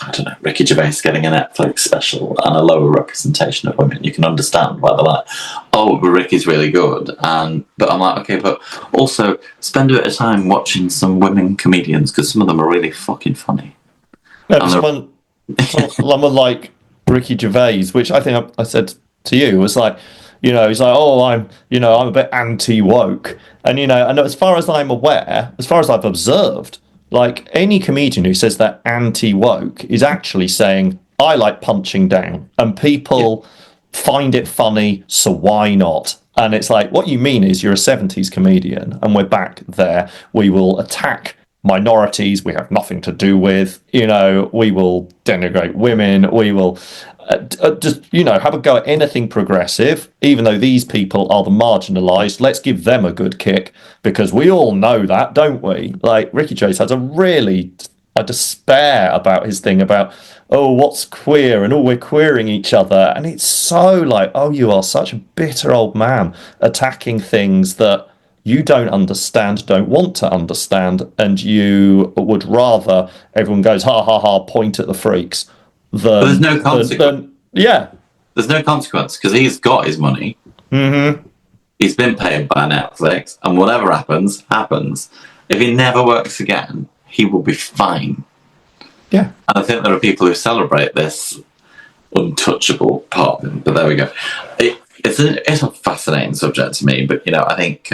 [SPEAKER 2] I don't know, Ricky Gervais getting a Netflix special and a lower representation of women, you can understand why they're like, "Oh, but Ricky's really good." But I'm like, okay, but also spend a bit of time watching some women comedians, because some of them are really fucking funny.
[SPEAKER 1] No, someone like Ricky Gervais, which I think I said to you, was like, you know, he's like, "Oh, I'm a bit anti-woke," and you know, and as far as I'm aware, as far as I've observed, like any comedian who says they're anti-woke is actually saying, "I like punching down, and people find it funny, so why not?" And it's like, what you mean is you're a 70s comedian, and we're back there. We will attack minorities we have nothing to do with, you know, we will denigrate women, we will just, you know, have a go at anything progressive, even though these people are the marginalised. Let's give them a good kick, because we all know that, don't we? Like, Ricky Gervais has a despair about his thing about, oh, what's queer, and oh, we're queering each other, and it's so like, oh, you are such a bitter old man attacking things that you don't understand, don't want to understand, and you would rather everyone goes ha ha ha, point at the freaks.
[SPEAKER 2] But there's no consequence.
[SPEAKER 1] Yeah,
[SPEAKER 2] there's no consequence because he's got his money.
[SPEAKER 1] Mm-hmm.
[SPEAKER 2] He's been paid by Netflix, and whatever happens, happens. If he never works again, he will be fine.
[SPEAKER 1] Yeah,
[SPEAKER 2] and I think there are people who celebrate this untouchable part of him. But there we go. It's a fascinating subject to me, but you know, I think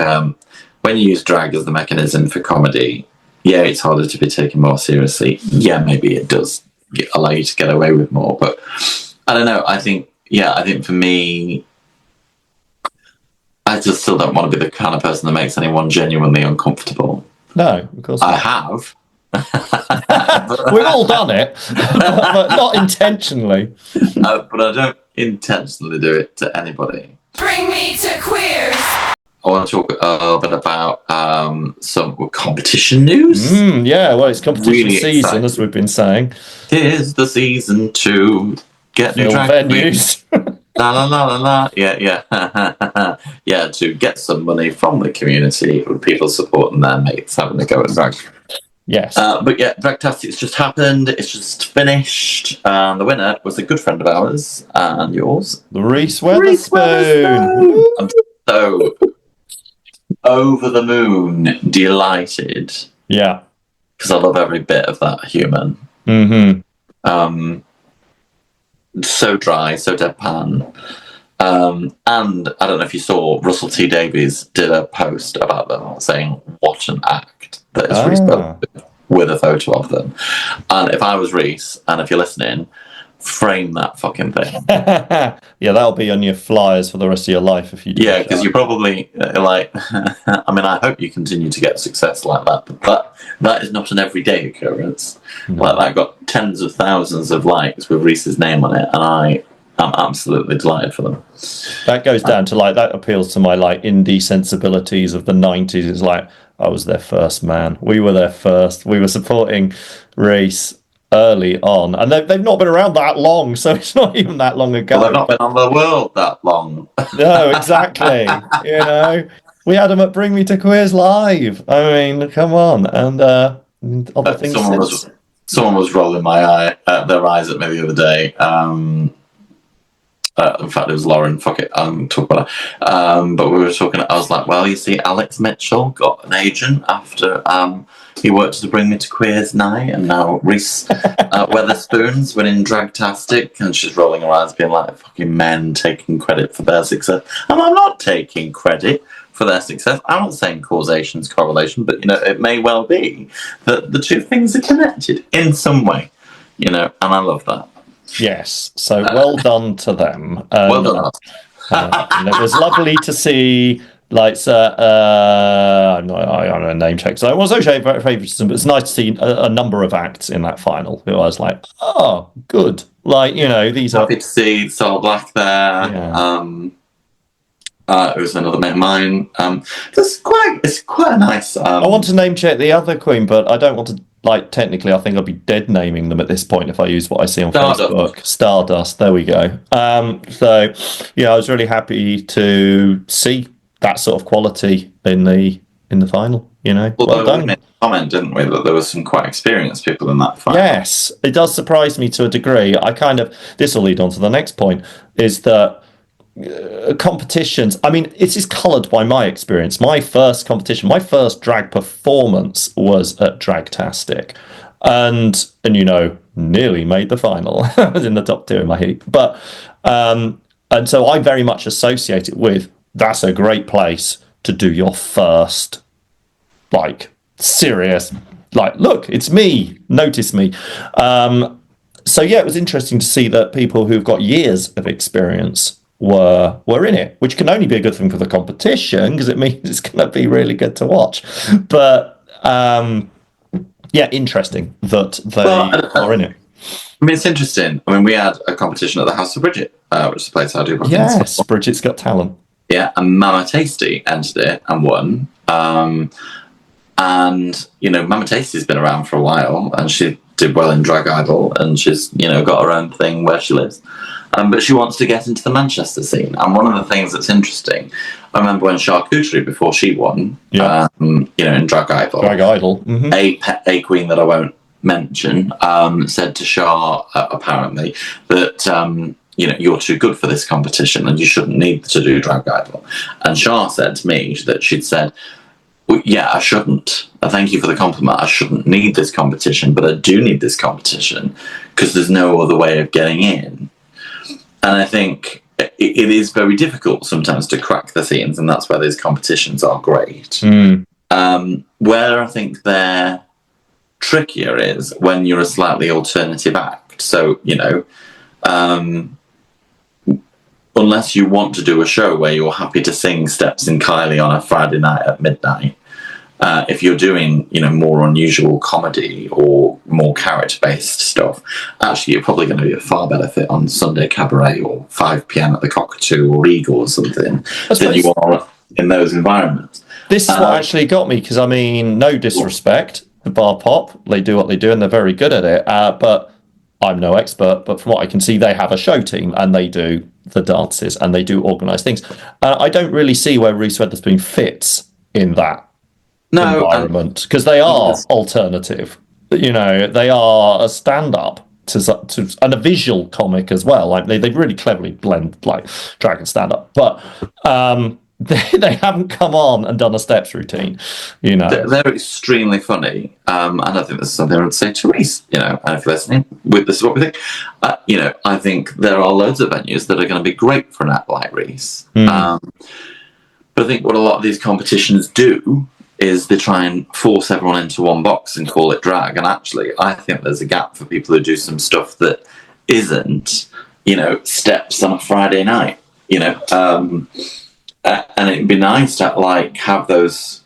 [SPEAKER 2] when you use drag as the mechanism for comedy, yeah, it's harder to be taken more seriously. Yeah, maybe it does allow you to get away with more, but I don't know. I think for me, I just still don't want to be the kind of person that makes anyone genuinely uncomfortable.
[SPEAKER 1] No, of course not.
[SPEAKER 2] I have.
[SPEAKER 1] We've all done it, but not intentionally.
[SPEAKER 2] But I don't intentionally do it to anybody.
[SPEAKER 3] Bring me to queers.
[SPEAKER 2] I want to talk a little bit about some competition news.
[SPEAKER 1] Yeah, well, it's competition
[SPEAKER 2] Really
[SPEAKER 1] season,
[SPEAKER 2] exciting.
[SPEAKER 1] As we've been saying.
[SPEAKER 2] Tis the season to get new drag
[SPEAKER 1] venues.
[SPEAKER 2] La la la la la. Yeah. Yeah, to get some money from the community, with people supporting their mates having a go at drag.
[SPEAKER 1] Yes.
[SPEAKER 2] But yeah, Dragtastic's just happened. It's just finished. The winner was a good friend of ours and yours.
[SPEAKER 1] The Reese Wetherspoon.
[SPEAKER 2] I'm so over the moon delighted.
[SPEAKER 1] Yeah.
[SPEAKER 2] Because I love every bit of that human.
[SPEAKER 1] Mm-hmm.
[SPEAKER 2] So dry, so deadpan. And I don't know if you saw, Russell T Davies did a post about them saying, what an act that is Reese Wetherspoon, with a photo of them. And if I was Reese, and if you're listening, frame that fucking thing.
[SPEAKER 1] Yeah, that'll be on your flyers for the rest of your life if you do.
[SPEAKER 2] Yeah, because you probably like. I mean, I hope you continue to get success like that, but that is not an everyday occurrence.
[SPEAKER 1] No.
[SPEAKER 2] Like that got tens of thousands of likes with Reese's name on it, and I'm absolutely delighted for them.
[SPEAKER 1] That goes down to like that appeals to my like indie sensibilities of the 90s. It's like I was their first man. We were their first. We were supporting Reese early on, and they've not been around that long, so it's not even that long ago.
[SPEAKER 2] Well, they've not been on the world that long.
[SPEAKER 1] No, exactly. You know, we had them at Bring Me to Queers Live. I mean, come on, and other things.
[SPEAKER 2] Someone was rolling their eyes at me the other day. In fact, it was Lauren. Fuck it, I'm talking about her. But we were talking. I was like, "Well, you see, Alex Mitchell got an agent after he worked to Bring Me to Queers Night, and now Reese Wetherspoon's winning Dragtastic, and she's rolling her eyes, being like, "Fucking men taking credit for their success." And I'm not taking credit for their success. I'm not saying causation's correlation, but it may well be that the two things are connected in some way. And I love that.
[SPEAKER 1] Yes, so well done to them.
[SPEAKER 2] Well done.
[SPEAKER 1] And it was lovely to see, like, I'm not a name check, so I was also favoritism, but it's nice to see a number of acts in that final who I was like, oh, good. Like, these
[SPEAKER 2] Happy to see Soul Black there.
[SPEAKER 1] Yeah.
[SPEAKER 2] It was another mate of mine. It's quite a nice.
[SPEAKER 1] I want to name check the other queen, but I don't want to. Like, technically, I think I'd be dead naming them at this point if I use what I see on Facebook. Stardust, there we go. So, yeah, I was really happy to see that sort of quality in the final.
[SPEAKER 2] Although
[SPEAKER 1] well done.
[SPEAKER 2] we made a comment, didn't we, that there were some quite experienced people in that final.
[SPEAKER 1] Yes, it does surprise me to a degree. This will lead on to the next point, is that competitions, I mean, it is coloured by my experience. My first competition, my first drag performance was at Dragtastic, and nearly made the final. I was in the top tier in my heat, but and so I very much associate it with that's a great place to do your first serious look, it's me, notice me. So yeah, it was interesting to see that people who've got years of experience were in it, which can only be a good thing for the competition because it means it's going to be really good to watch. But yeah, interesting that they are in it.
[SPEAKER 2] I mean, it's interesting. I mean, we had a competition at the House of Bridget, which is a place I do.
[SPEAKER 1] Yes, Bridget's Got Talent.
[SPEAKER 2] Yeah, and Mama Tasty entered it and won. And Mama Tasty's been around for a while, and she did well in Drag Idol, and she's got her own thing where she lives. But she wants to get into the Manchester scene. And one of the things that's interesting, I remember when Charcuterie, before she won, in Drag Idol,
[SPEAKER 1] mm-hmm.
[SPEAKER 2] a queen that I won't mention said to Char, apparently, that you're too good for this competition and you shouldn't need to do Drag Idol. And Char said to me that she'd said, well, yeah, I shouldn't. Thank you for the compliment. I shouldn't need this competition, but I do need this competition because there's no other way of getting in. And I think it is very difficult sometimes to crack the scenes, and that's where these competitions are great. Where I think they're trickier is when you're a slightly alternative act. So, unless you want to do a show where you're happy to sing Steps in Kylie on a Friday night at midnight, if you're doing, more unusual comedy or more character-based stuff, actually you're probably going to be a far better fit on Sunday Cabaret or 5 p.m. at the Cockatoo or Eagle or something than you are in those environments.
[SPEAKER 1] This is what actually got me, because, I mean, no disrespect, the bar pop, they do what they do and they're very good at it, but I'm no expert, but from what I can see, they have a show team and they do the dances and they do organise things. I don't really see where Reese Wetherspoon fits in that environment, because they are alternative. They are a stand-up to and a visual comic as well. Like they really cleverly blend drag and stand-up, but they haven't come on and done a steps routine.
[SPEAKER 2] They're extremely funny, and I think this is something I would say to Reese. And if you're listening, this is what we think. I think there are loads of venues that are going to be great for an act like Reese. But I think what a lot of these competitions do is they try and force everyone into one box and call it drag. And actually, I think there's a gap for people who do some stuff that isn't, steps on a Friday night, and it'd be nice to like have those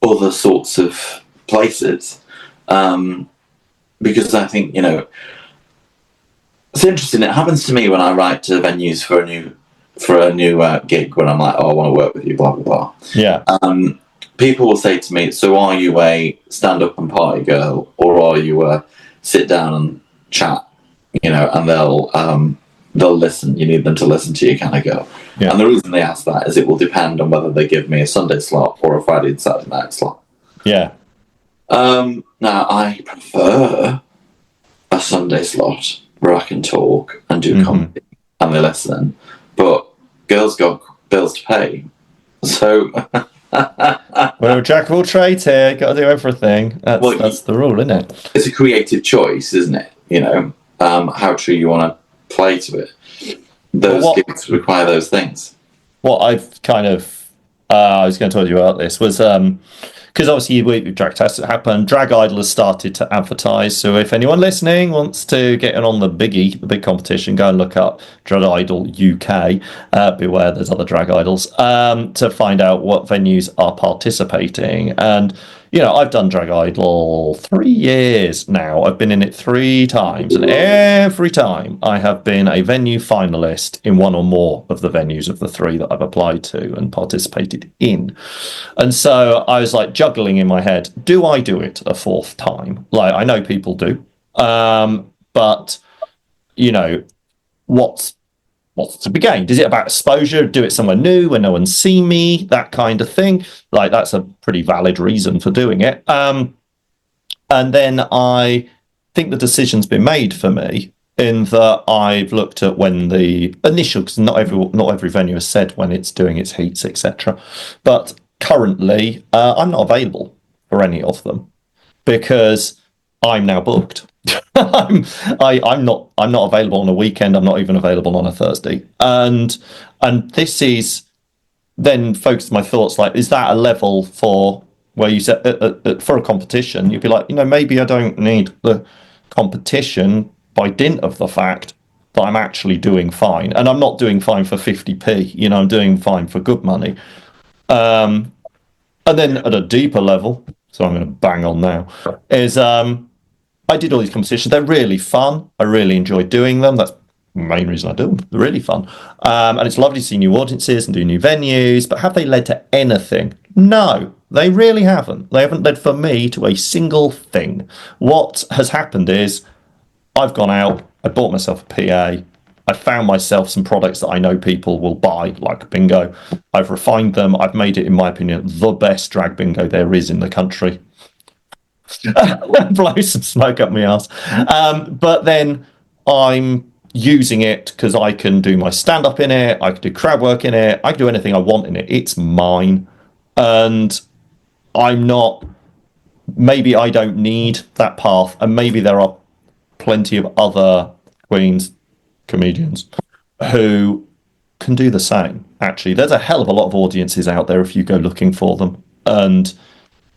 [SPEAKER 2] other sorts of places, because I think it's interesting. It happens to me when I write to venues for a new gig, when I'm like, oh, I want to work with you, blah blah blah.
[SPEAKER 1] Yeah.
[SPEAKER 2] People will say to me, so are you a stand-up and party girl, or are you a sit down and chat, and they'll listen. You need them to listen to you kind of girl.
[SPEAKER 1] Yeah.
[SPEAKER 2] And the reason they ask that is it will depend on whether they give me a Sunday slot or a Friday and Saturday night slot.
[SPEAKER 1] Yeah.
[SPEAKER 2] Now, I prefer a Sunday slot where I can talk and do comedy and they listen, but girls got bills to pay. So...
[SPEAKER 1] Well, jack of all trades here, got to do everything. That's the rule, isn't it?
[SPEAKER 2] It's a creative choice, isn't it? How true you want to play to it. Those gigs require those things.
[SPEAKER 1] What I've kind of, I was going to tell you about this, was because obviously with Dragtastic happened, Drag Idol has started to advertise. So if anyone listening wants to get in on the big competition, go and look up Drag Idol UK. Beware, there's other drag idols, to find out what venues are participating. And I've done Drag Idol 3 years now. I've been in it 3 times, and every time I have been a venue finalist in one or more of the venues of the 3 that I've applied to and participated in. And so I was like juggling in my head, do I do it a 4th time? Like, I know people do, but what's to be gained? Is it about exposure? Do it somewhere new where no one's seen me? That kind of thing. Like, that's a pretty valid reason for doing it. And then I think the decision's been made for me in that I've looked at when the initial, because not every venue has said when it's doing its heats, etc. But currently, I'm not available for any of them because I'm now booked. I'm not available on a weekend. I'm not even available on a Thursday. And this is then focused my thoughts like, is that a level for where you said for a competition, you'd be like, maybe I don't need the competition by dint of the fact that I'm actually doing fine. And I'm not doing fine for 50p, I'm doing fine for good money. And then at a deeper level, so I'm going to bang on now, is I did all these competitions. They're really fun. I really enjoy doing them. That's the main reason I do them. They're really fun. And it's lovely to see new audiences and do new venues. But have they led to anything? No, they really haven't. They haven't led for me to a single thing. What has happened is I've gone out, I bought myself a PA, I found myself some products that I know people will buy, like bingo. I've refined them. I've made it, in my opinion, the best drag bingo there is in the country. Blow some smoke up my ass. But then I'm using it because I can do my stand-up in it, I can do crowd work in it, I can do anything I want in it. It's mine. And maybe I don't need that path, and maybe there are plenty of other queens, comedians, who can do the same. Actually, there's a hell of a lot of audiences out there if you go looking for them, and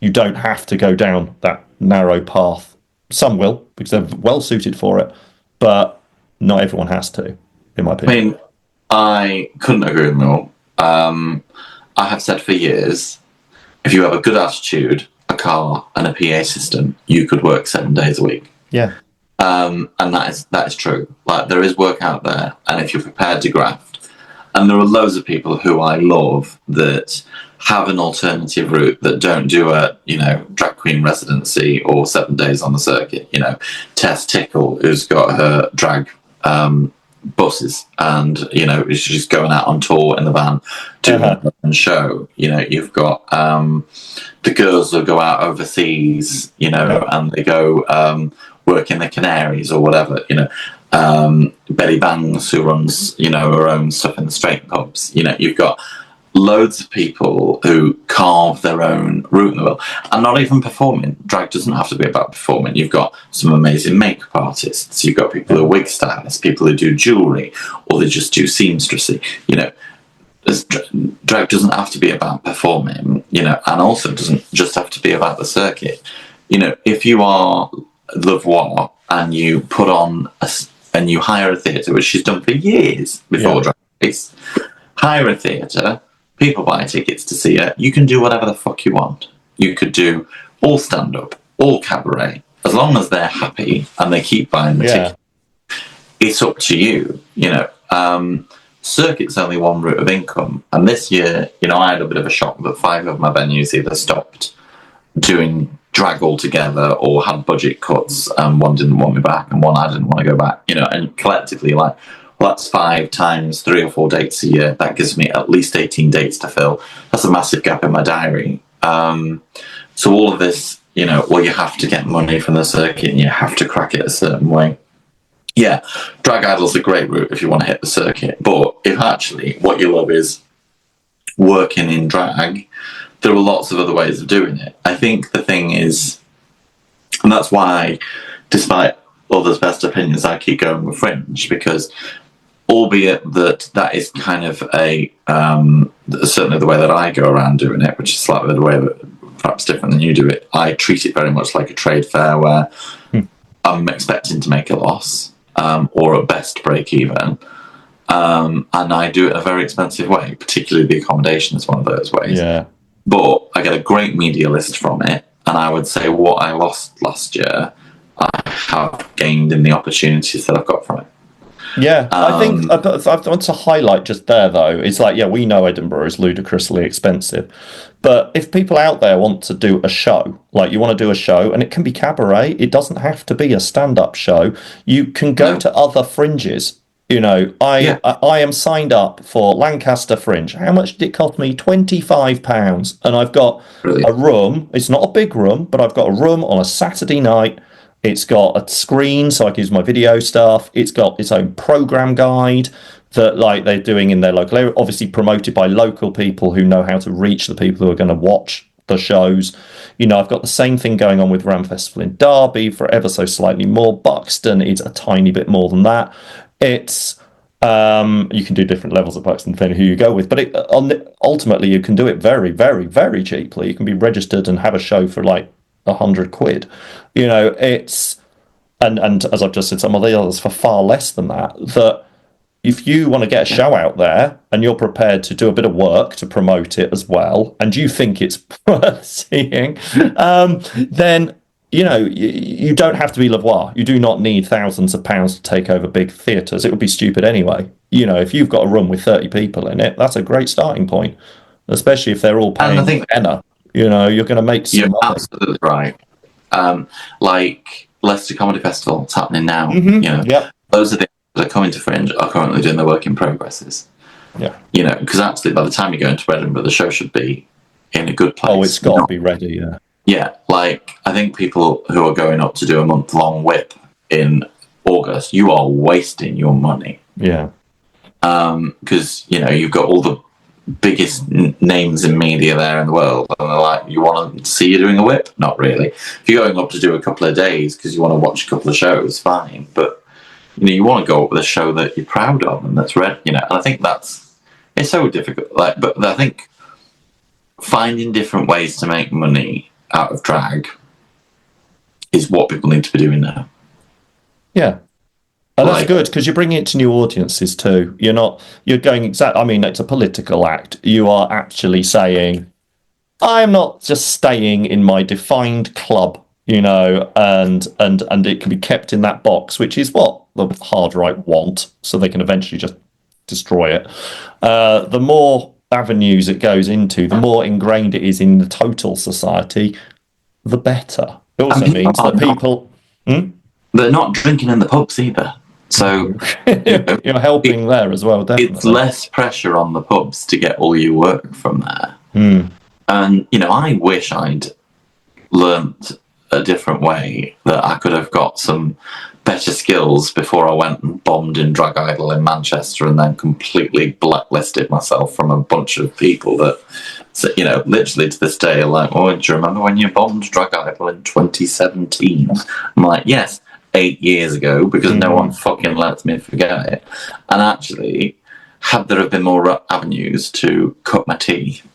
[SPEAKER 1] you don't have to go down that narrow path. Some will, because they're well suited for it, but not everyone has to, in my opinion.
[SPEAKER 2] I mean, I couldn't agree with more. I have said for years, if you have a good attitude, a car, and a PA system, you could work 7 days a week.
[SPEAKER 1] Yeah.
[SPEAKER 2] And that is true. Like, there is work out there, and if you're prepared to graft, and there are loads of people who I love that have an alternative route, that don't do a drag queen residency or 7 days on the circuit. Tess Tickle, who's got her drag buses, and she's going out on tour in the van doing her own show. You've got the girls that go out overseas, and they go work in the Canaries or whatever. Betty Bangs, who runs her own stuff in the straight pubs. You've got loads of people who carve their own route in the world, and not even performing. Drag doesn't have to be about performing. You've got some amazing makeup artists, you've got people who are wig stylists, people who do jewellery, or they just do seamstressy. Drag doesn't have to be about performing, and also doesn't just have to be about the circuit. If you are Lavoie and you put on and you hire a theatre, which she's done for years before Drag Race. Hire a theatre, people buy tickets to see it. You can do whatever the fuck you want. You could do all stand-up, all cabaret, as long as they're happy and they keep buying the ticket. It's up to you, you know. Circuit's only one route of income, and this year, you know, I had a bit of a shock that 5 of my venues either stopped doing drag altogether or had budget cuts, and one didn't want me back and one I didn't want to go back, you know. And collectively, like, well, that's 5 times 3 or 4 dates a year. That gives me at least 18 dates to fill. That's a massive gap in my diary. So all of this, you know, well, you have to get money from the circuit and you have to crack it a certain way. Yeah, Drag Idol's a great route if you want to hit the circuit. But if actually what you love is working in drag, there are lots of other ways of doing it. I think the thing is, and that's why, despite others' best opinions, I keep going with Fringe, because albeit that is kind of a, certainly the way that I go around doing it, which is slightly the way that perhaps different than you do it, I treat it very much like a trade fair where I'm expecting to make a loss, or at best break even. And I do it in a very expensive way, particularly the accommodation is one of those ways.
[SPEAKER 1] Yeah.
[SPEAKER 2] But I get a great media list from it, and I would say what I lost last year, I have gained in the opportunities that I've got from it.
[SPEAKER 1] Yeah, I think I want to highlight just there, though, it's like, yeah, we know Edinburgh is ludicrously expensive, but if people out there want to do a show, like you want to do a show, and it can be cabaret, it doesn't have to be a stand-up show, you can go to other fringes. You know, I am signed up for Lancaster Fringe. How much did it cost me? £25. And I've got a room. It's not a big room, but I've got a room on a Saturday night. It's got a screen so I can use my video stuff. It's got its own program guide that, like, they're doing in their local area, obviously promoted by local people who know how to reach the people who are going to watch the shows. You know, I've got the same thing going on with Ram Festival in Derby for ever so slightly more. Buxton is a tiny bit more than that. It's you can do different levels of Buxton depending who you go with, but ultimately you can do it very, very, very cheaply. You can be registered and have a show for like £100. You know, it's and as I've just said, some of the others for far less than that. That if you want to get a show out there and you're prepared to do a bit of work to promote it as well, and you think it's worth seeing, then you know, you don't have to be Lavoie. You do not need thousands of pounds to take over big theatres. It would be stupid anyway. You know, if you've got a room with 30 people in it, that's a great starting point, especially if they're all paying tenner. You know, you're going to make some money.
[SPEAKER 2] Absolutely right. Like Leicester Comedy Festival, it's happening now. You know, those are the that are coming to Fringe are currently doing their work in progresses.
[SPEAKER 1] Yeah. You
[SPEAKER 2] know, because actually by the time you go into Edinburgh, the show should be in a good place.
[SPEAKER 1] Oh, it's got to be ready, yeah.
[SPEAKER 2] Yeah, like, I think people who are going up to do a month-long whip in August, you are wasting your money.
[SPEAKER 1] Yeah.
[SPEAKER 2] Because, you know, you've got all the biggest names in media there in the world, and they're like, you want to see you doing a whip? Not really. If you're going up to do a couple of days because you want to watch a couple of shows, fine. But, you know, you want to go up with a show that you're proud of and that's red, you know. And I think it's so difficult. Like, but I think finding different ways to make money out of drag is what people need to be doing now.
[SPEAKER 1] Yeah. And that's good because you're bringing it to new audiences too. You're going exactly, I mean, it's a political act. You are actually saying, I'm not just staying in my defined club, you know, and it can be kept in that box, which is what the hard right want, so they can eventually just destroy it. The more avenues it goes into, the more ingrained it is in the total society, the better. It also means that people...
[SPEAKER 2] They're not drinking in the pubs either. So
[SPEAKER 1] you're helping there as well, definitely.
[SPEAKER 2] It's less pressure on the pubs to get all your work from there. And, you know, I wish I'd learnt a different way, that I could have got some better skills before I went and bombed in Drag Idol in Manchester and then completely blacklisted myself from a bunch of people that, you know, literally to this day are like, oh, do you remember when you bombed Drag Idol in 2017? I'm like, yes, 8 years ago, because no one fucking lets me forget it. And actually, had there have been more avenues to cut my teeth,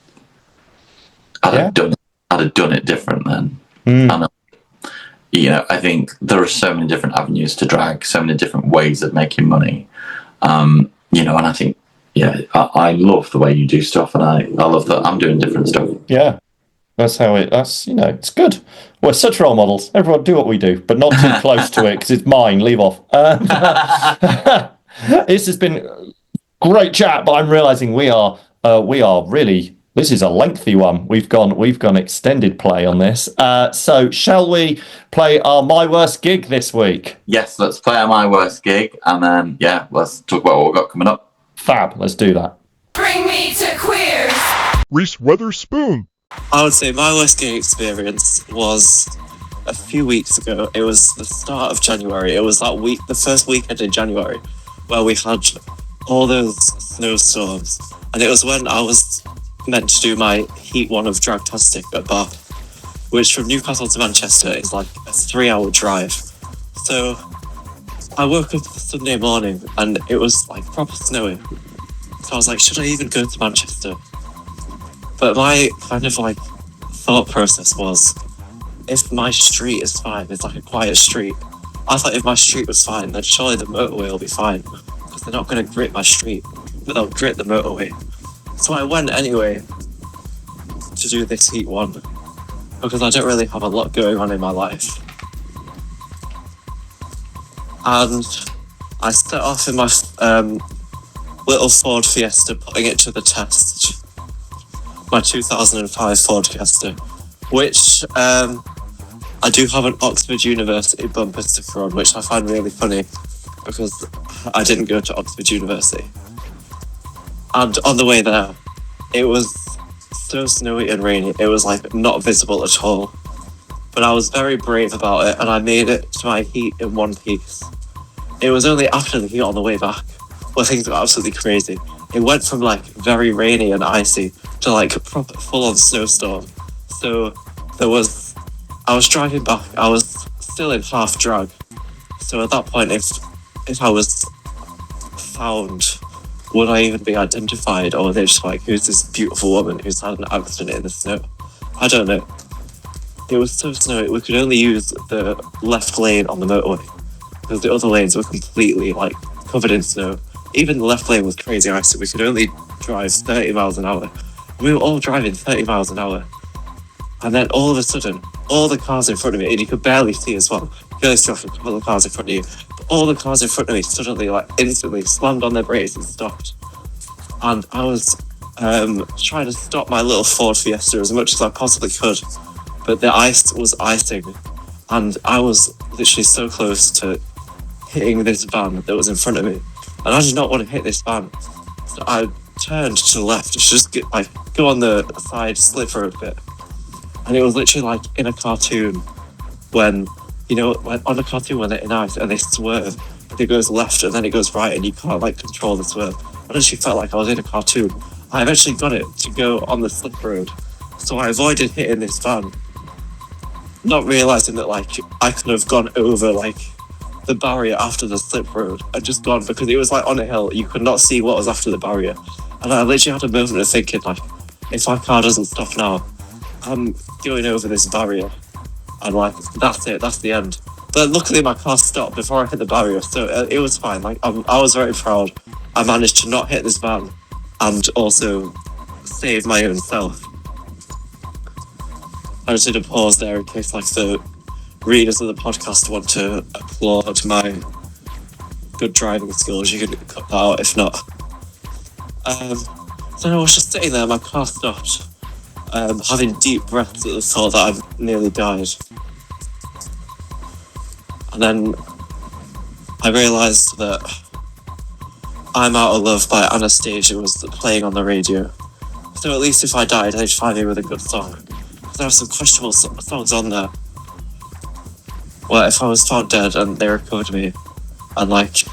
[SPEAKER 2] I'd have done it different then. And I think there are so many different avenues to drag, so many different ways of making money. And I think, I love the way you do stuff, and I love that I'm doing different stuff.
[SPEAKER 1] Yeah. It's good. We're such role models. Everyone do what we do, but not too close to it because it's mine. Leave off. This has been great chat, but I'm realizing we are really, this is a lengthy one. We've gone extended play on this. So shall we play our My Worst Gig this week?
[SPEAKER 2] Yes, let's play our My Worst Gig, and then, let's talk about what we've got coming up.
[SPEAKER 1] Fab, let's do that.
[SPEAKER 3] Bring me to queers.
[SPEAKER 4] Reese Wetherspoon.
[SPEAKER 5] I would say my worst gig experience was a few weeks ago. It was the start of January. It was that week, the first weekend in January, where we had all those snowstorms. And it was when I was meant to do my Heat 1 of Dragtastic at Bath, which from Newcastle to Manchester is like a 3-hour drive. So I woke up Sunday morning and it was like proper snowing. So I was like, should I even go to Manchester? But my kind of like thought process was, if my street is fine, it's like a quiet street. I thought if my street was fine, then surely the motorway will be fine, because they're not going to grit my street, but they'll grit the motorway. So I went anyway to do this Heat 1, because I don't really have a lot going on in my life. And I set off in my little Ford Fiesta, putting it to the test. My 2005 Ford Fiesta, which I do have an Oxford University bumper sticker on, which I find really funny because I didn't go to Oxford University. And on the way there, it was so snowy and rainy, it was like not visible at all. But I was very brave about it, and I made it to my heat in one piece. It was only after the heat on the way back where things got absolutely crazy. It went from like very rainy and icy to like proper full-on snowstorm. So I was driving back, I was still in half drag. So at that point, if I was found, would I even be identified, or are they just like, who's this beautiful woman who's had an accident in the snow? I don't know. It was so snowy, we could only use the left lane on the motorway, because the other lanes were completely like covered in snow. Even the left lane was crazy icy. We could only drive 30 miles an hour. We were all driving 30 miles an hour. And then all of a sudden, all the cars in front of me, and you could barely see as well, barely see off a couple of cars in front of you, but all the cars in front of me suddenly, like instantly slammed on their brakes and stopped. And I was trying to stop my little Ford Fiesta as much as I possibly could, but the ice was icing, and I was literally so close to hitting this van that was in front of me. And I did not want to hit this van. So I turned to the left to just go on the side slip road bit. And it was literally like in a cartoon when on a cartoon when they're in ice and they swerve. It goes left and then it goes right and you can't like control the swerve. I actually felt like I was in a cartoon. I eventually got it to go on the slip road. So I avoided hitting this van. Not realising that like I could have gone over like the barrier after the slip road. I'd just gone because it was like on a hill. You could not see what was after the barrier. And I literally had a moment of thinking like, if my car doesn't stop now, I'm going over this barrier. And like, that's it, that's the end. But luckily my car stopped before I hit the barrier, so it was fine. Like I was very proud. I managed to not hit this van and also save my own self. I just did a pause there in case like the readers of the podcast want to applaud my good driving skills. You can cut that out if not. So I was just sitting there, my car stopped, having deep breaths at the thought that I've nearly died. And then I realised that I'm Out of Love by Anastasia was playing on the radio. So at least if I died, they'd find me with a good song. There were some questionable songs on there. Well, if I was found dead and they recovered me, and like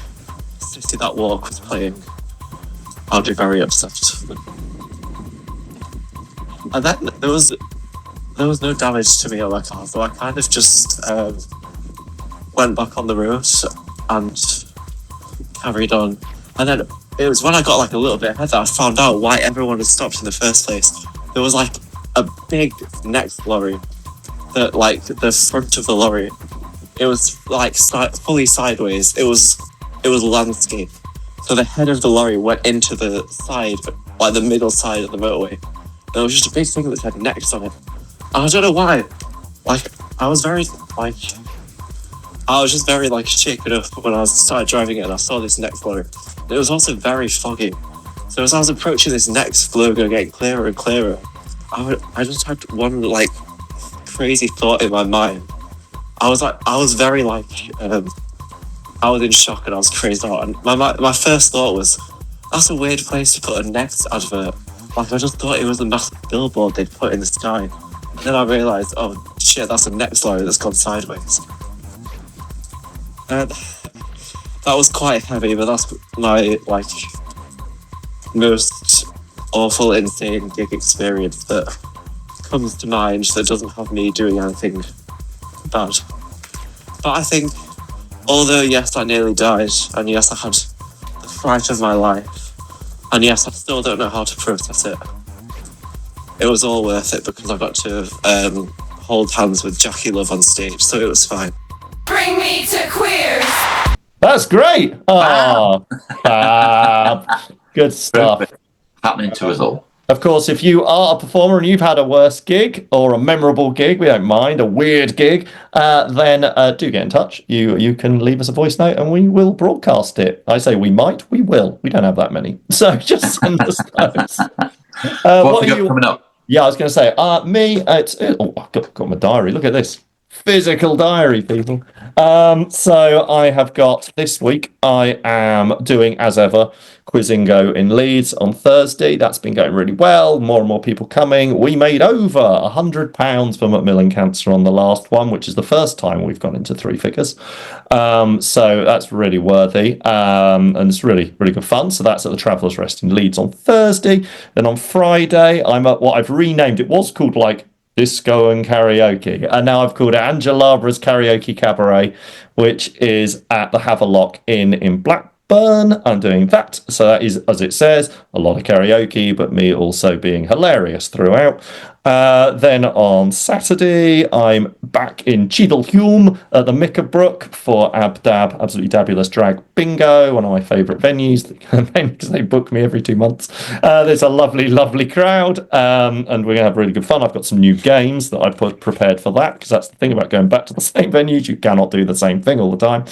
[SPEAKER 5] City That Walk was playing, I'd be very upset. And then there was no damage to me on my car, so I kind of just went back on the road and carried on. And then it was when I got like a little bit ahead that I found out why everyone had stopped in the first place. There was like a big next lorry the front of the lorry, it was like fully sideways. It was landscape. So the head of the lorry went into the side, like the middle side of the motorway. And there was just a big thing that said next on it. And I don't know why. Like, I was just very like shaken up when I started driving it and I saw this next lorry. And it was also very foggy. So as I was approaching this next logo getting clearer and clearer, I just had one like crazy thought in my mind. I was very like, I was in shock and I was crazed out. And my first thought was, that's a weird place to put a next advert. Like, I just thought it was a massive billboard they'd put in the sky. And then I realised, oh shit, that's a next lorry that's gone sideways. That was quite heavy, but that's my like most awful, insane gig experience that comes to mind that doesn't have me doing anything bad. But I think, although yes, I nearly died, and yes, I had the fright of my life, and yes, I still don't know how to process it, it was all worth it because I got to hold hands with Jackie Love on stage, so it was fine.
[SPEAKER 3] Bring me to queers.
[SPEAKER 1] That's great. Oh, fab. Good stuff.
[SPEAKER 2] Happening to us all.
[SPEAKER 1] Of course, if you are a performer and you've had a worse gig or a memorable gig, we don't mind, a weird gig, then do get in touch. You can leave us a voice note and we will broadcast it. I say we might, we will. We don't have that many. So just send us those.
[SPEAKER 2] What have you got coming up?
[SPEAKER 1] Yeah, I was going to say, me, I've got my diary. Look at this. Physical diary, people. So I have got this week, I am doing, as ever, Quizingo in Leeds on Thursday. That's been going really well. More and more people coming. We made over £100 for Macmillan Cancer on the last one, which is the first time we've gone into three figures. So that's really worthy. And it's really, really good fun. So that's at the Traveller's Rest in Leeds on Thursday. Then on Friday, I'm at what I've renamed. It was called like Disco and Karaoke, and now I've called it Angelabra's Karaoke Cabaret, which is at the Havelock Inn in Blackburn. I'm doing that, so that is, as it says, a lot of karaoke, but me also being hilarious throughout. Then on Saturday, I'm back in Cheadlehulme at the Mickerbrook for Abdab, Absolutely Dabulous Drag Bingo, one of my favourite venues, because they book me every 2 months. There's a lovely, lovely crowd, and we're going to have really good fun. I've got some new games that I prepared for that, because that's the thing about going back to the same venues. You cannot do the same thing all the time.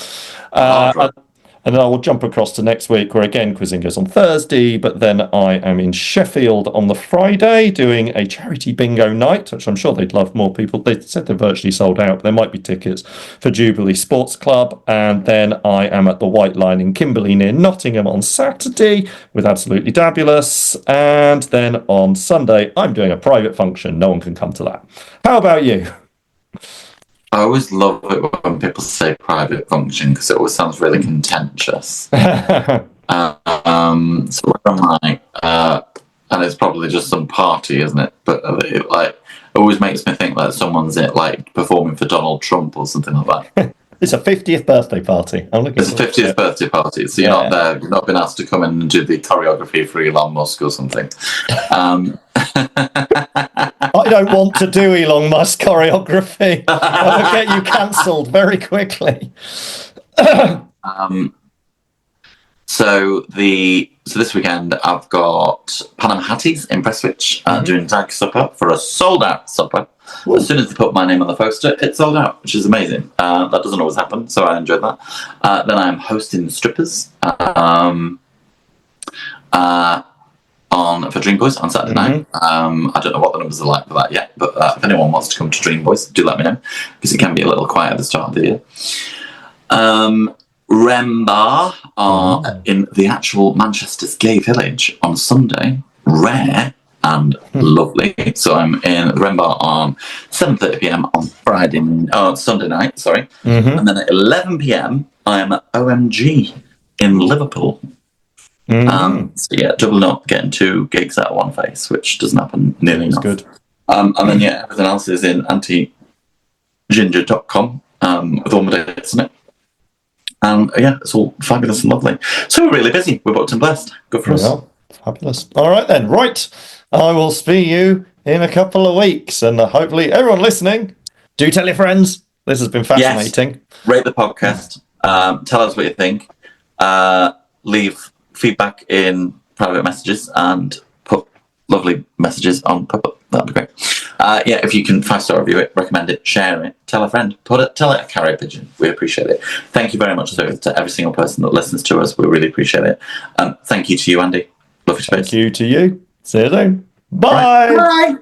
[SPEAKER 1] And then I will jump across to next week, where again, Quizingo's on Thursday, but then I am in Sheffield on the Friday doing a charity bingo night, which I'm sure they'd love more people. They said they're virtually sold out, but there might be tickets for Jubilee Sports Club. And then I am at the White Line in Kimberley near Nottingham on Saturday with Absolutely Dabulous. And then on Sunday, I'm doing a private function. No one can come to that. How about you?
[SPEAKER 2] I always love it when people say private function because it always sounds really contentious. So where am I? And it's probably just some party, isn't it? But it always makes me think that someone's performing for Donald Trump or something like that.
[SPEAKER 1] It's a 50th birthday party.
[SPEAKER 2] It's a 50th birthday party, so you're not there. You've not been asked to come in and do the choreography for Elon Musk or something.
[SPEAKER 1] I don't want to do Elon Musk choreography. I will get you cancelled very quickly.
[SPEAKER 2] So this weekend I've got Panama Hatties in Prestwich doing Drag Supper for a sold-out supper. Ooh. As soon as they put my name on the poster, it's sold out, which is amazing. That doesn't always happen, so I enjoyed that. Then I'm hosting Strippers for Dream Boys on Saturday night. I don't know what the numbers are like for that yet, but if anyone wants to come to Dream Boys, do let me know, because it can be a little quiet at the start of the year. Rem Bar are in the actual Manchester's Gay Village on Sunday. Rare and lovely. So I'm in the Rem Bar on 7:30 p.m. on Sunday night, sorry. And then at 11 p.m. I am at OMG in Liverpool. So yeah, double up, getting 2 gigs out of one face, which doesn't happen nearly enough. Good. And then everything else is in antiginger.com with all my dates on it. And it's all fabulous and lovely. So we're really busy. We're booked and blessed. Good for us.
[SPEAKER 1] Fabulous. All right then. Right. I will see you in a couple of weeks, and hopefully everyone listening do tell your friends. This has been fascinating.
[SPEAKER 2] Rate the podcast. Tell us what you think. Leave feedback in private messages and put lovely messages on pop-up. That'd be great. If you can 5-star review it, recommend it, share it, tell a friend, tell it a carrier pigeon. We appreciate it. Thank you very much to every single person that listens to us. We really appreciate it. Thank you to you, Andy. Love your space.
[SPEAKER 1] Thank you to you. See you soon. Bye.
[SPEAKER 2] Bye.